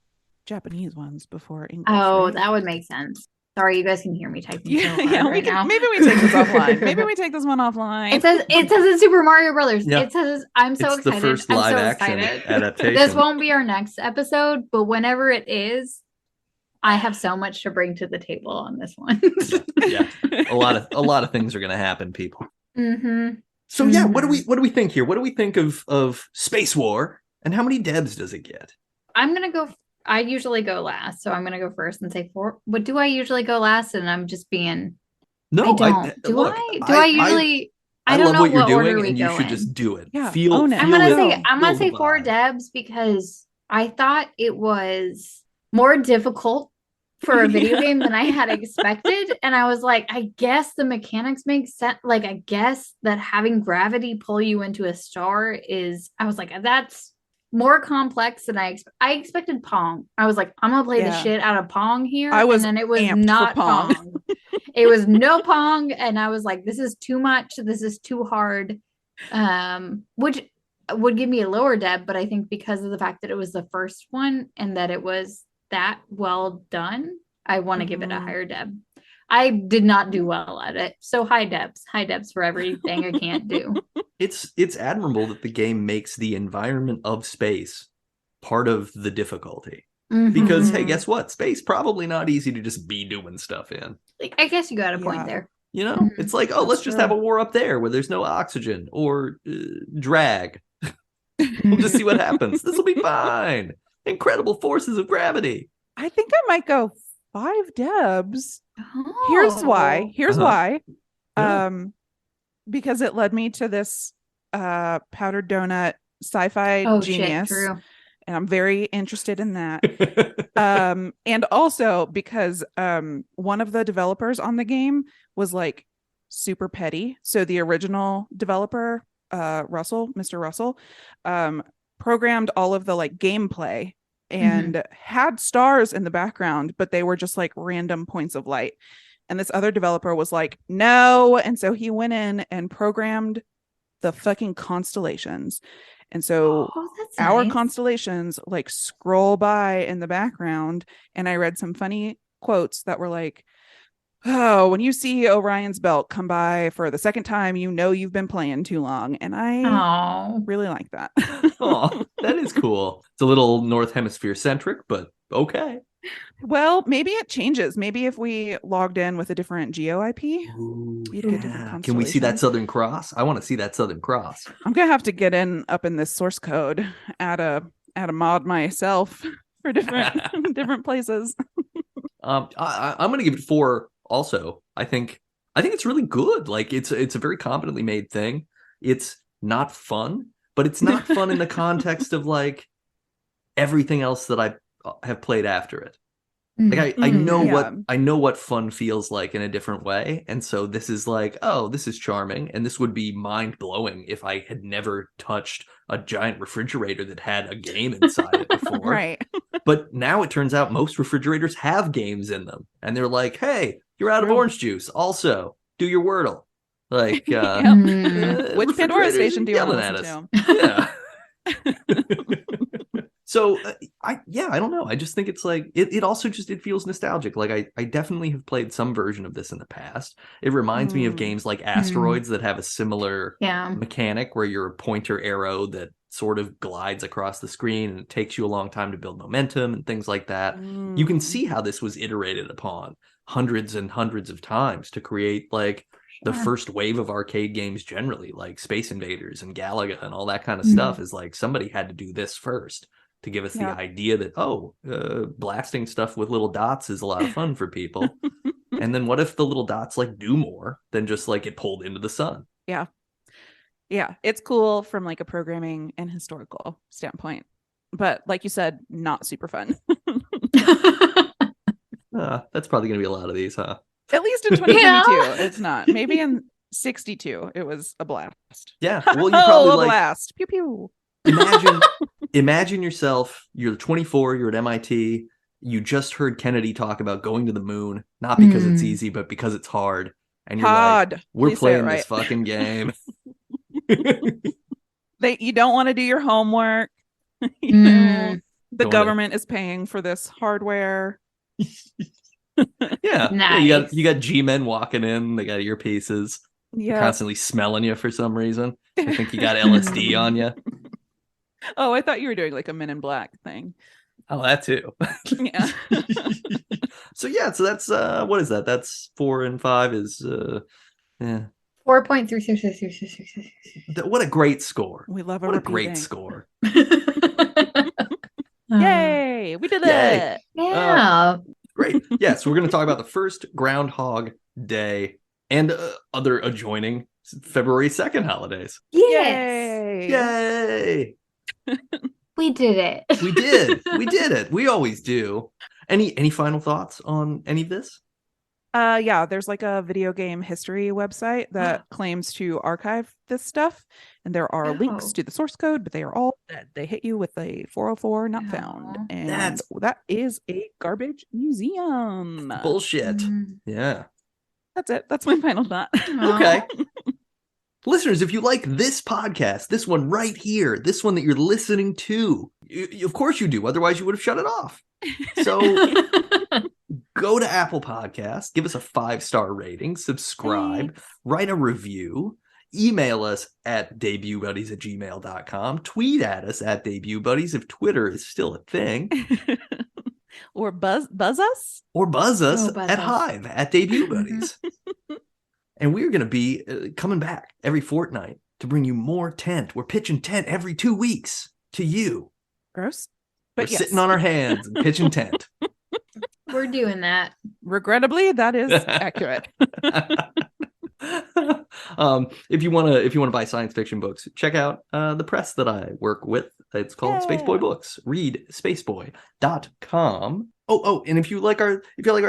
Japanese ones before English. Oh, right? that would make sense. Sorry, you guys can hear me typing. So hard we right can. now. Maybe we take this offline. Maybe we take this one offline. It says it's Super Mario Brothers. Yeah. It says I'm so it's excited. The first live action adaptation. This won't be our next episode, but whenever it is, I have so much to bring to the table on this one. Yeah, a lot of things are going to happen, people. Mm-hmm. So yeah, what do we think here? What do we think of Spacewar, and how many Debs does it get? I'm gonna go. I usually go last, so I'm gonna go first and say 4. But do I usually go last? And I'm just being. No, I don't. Do I usually? I don't love know what you're order doing, we and you go should in. just do it. Yeah, own it. I'm gonna say 4 Debs because I thought it was more difficult for a video game than I had expected. And I was like, I guess the mechanics make sense. Like, I guess that having gravity pull you into a star I was like, that's more complex than I expected Pong. I was like, I'm gonna play the shit out of Pong here. And then it was not Pong. It was no Pong. And I was like, this is too much. This is too hard. Which would give me a lower deb, but I think because of the fact that it was the first one and that it was that well done, I want to give it a higher deb. I did not do well at it. So high debs for everything I can't do. It's admirable that the game makes the environment of space part of the difficulty. Because, hey, guess what? Space probably not easy to just be doing stuff in. Like, I guess you got a point there. You know, it's like, oh, let's just have a war up there where there's no oxygen or drag. We'll just see what happens. This will be fine. Incredible forces of gravity. I think I might go 5 debs. Here's why. Why. Yeah. Because it led me to this powdered donut sci-fi genius. Shit, true. And I'm very interested in that. And also because one of the developers on the game was like super petty. So the original developer, Mr. Russell, programmed all of the like gameplay and had stars in the background, but they were just like random points of light. And this other developer was like, no. And so he went in and programmed the fucking constellations. And so our constellations like scroll by in the background. And I read some funny quotes that were like, oh, when you see Orion's belt come by for the second time, you know you've been playing too long. And I really like that. Oh, that is cool. It's a little North Hemisphere centric, but okay. Well, maybe it changes. Maybe if we logged in with a different geo IP, you'd get different Can we see that Southern Cross? I want to see that Southern Cross. I'm gonna have to get up in this source code, add a mod myself for different places. I'm gonna give it 4 also. I think it's really good. Like it's a very competently made thing. It's not fun, but it's not fun in the context of like everything else that I have played after it. Like I know what fun feels like in a different way, and so this is like, oh, this is charming, and this would be mind-blowing if I had never touched a giant refrigerator that had a game inside it before. Right. But now it turns out most refrigerators have games in them, and they're like, hey, you're out of orange juice, also do your Wordle. Like which Pandora station do you want to listen to? Yeah. So I don't know. I just think it's like it also just it feels nostalgic. Like I definitely have played some version of this in the past. It reminds me of games like Asteroids that have a similar mechanic where you're a pointer arrow that sort of glides across the screen and it takes you a long time to build momentum and things like that. You can see how this was iterated upon hundreds and hundreds of times to create like the first wave of arcade games generally, like Space Invaders and Galaga and all that kind of stuff. Is like somebody had to do this first to give us the idea that, blasting stuff with little dots is a lot of fun for people. And then what if the little dots like do more than just like get pulled into the sun? Yeah. Yeah. It's cool from like a programming and historical standpoint. But like you said, not super fun. That's probably going to be a lot of these, huh? At least in 2022, it's not. Maybe in 62, it was a blast. Yeah. Well, you probably blast. Pew pew. Imagine yourself, you're 24, you're at MIT, you just heard Kennedy talk about going to the moon, not because it's easy, but because it's hard. And you're like, we're playing this fucking game. You don't want to do your homework. The government is paying for this hardware. Yeah. Nice. You got G-men walking in, they got earpieces. Yeah. Constantly smelling you for some reason. I think you got LSD on you. Oh, I thought you were doing like a Men in Black thing. Oh, that too. Yeah. So that's what is that? That's 4 and 5 is 4.3. What a great score. We love what a great score. Yay! We did it. Yeah. Great. Yeah, so we're going to talk about the first Groundhog Day and other adjoining February 2nd holidays. Yes. Yay! We did it. We did it. We always do. Any final thoughts on any of this? Yeah, there's like a video game history website that claims to archive this stuff, and there are links to the source code, but they are all dead. They hit you with a 404 not found, and that is a garbage museum. Bullshit. Yeah. That's it. That's my final thought. Okay. Listeners, if you like this podcast, this one right here, this one that you're listening to, of course you do. Otherwise, you would have shut it off. So go to Apple Podcasts, give us a 5-star rating, subscribe, write a review, email us at debutbuddies@gmail.com, tweet at us at debutbuddies if Twitter is still a thing. Or buzz us? Or buzz us buzz at us. Hive at debutbuddies. And we're going to be coming back every fortnight to bring you more tent. We're pitching tent every 2 weeks to you. Gross. We're But yes. sitting on our hands and pitching tent. We're doing that. Regrettably, that is accurate. If you want to buy science fiction books, check out the press that I work with. It's called Spaceboy Books. Read spaceboy.com. Oh, and if you like our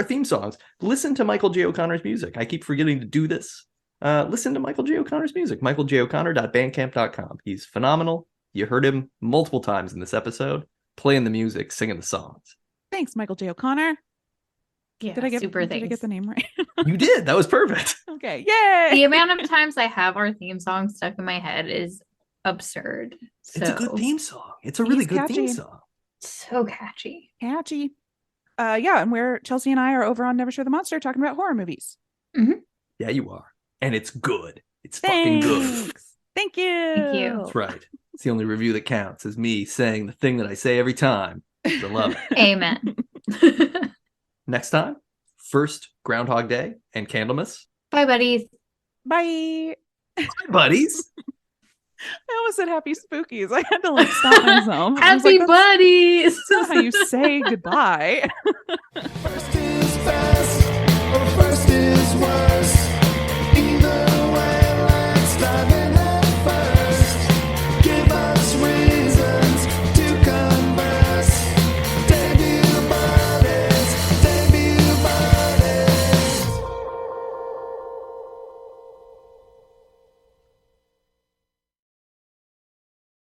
theme songs, listen to Michael J. O'Connor's music. I keep forgetting to do this. Listen to Michael J. O'Connor's music. michaeljoconnor.bandcamp.com. He's phenomenal. You heard him multiple times in this episode, playing the music, singing the songs. Thanks, Michael J. O'Connor. Yeah, Did I get thanks. the name right? You did. That was perfect. Okay. Yay! The amount of times I have our theme song stuck in my head is absurd. So, It's a good theme song. It's a really He's good theme catchy. song. so catchy. Catchy. Yeah, and where Chelsea and I are over on Never Show the Monster talking about horror movies. Yeah, you are. And it's good. It's fucking good. Thanks. Thank you. Thank you. That's right. It's the only review that counts is me saying the thing that I say every time. I love it. Amen. Next time, first Groundhog Day and Candlemas. Bye, buddies. Bye. Bye, buddies. I almost said happy spookies. I had to like stop myself. I was Happy like, buddies. that's not how you say goodbye. First is best.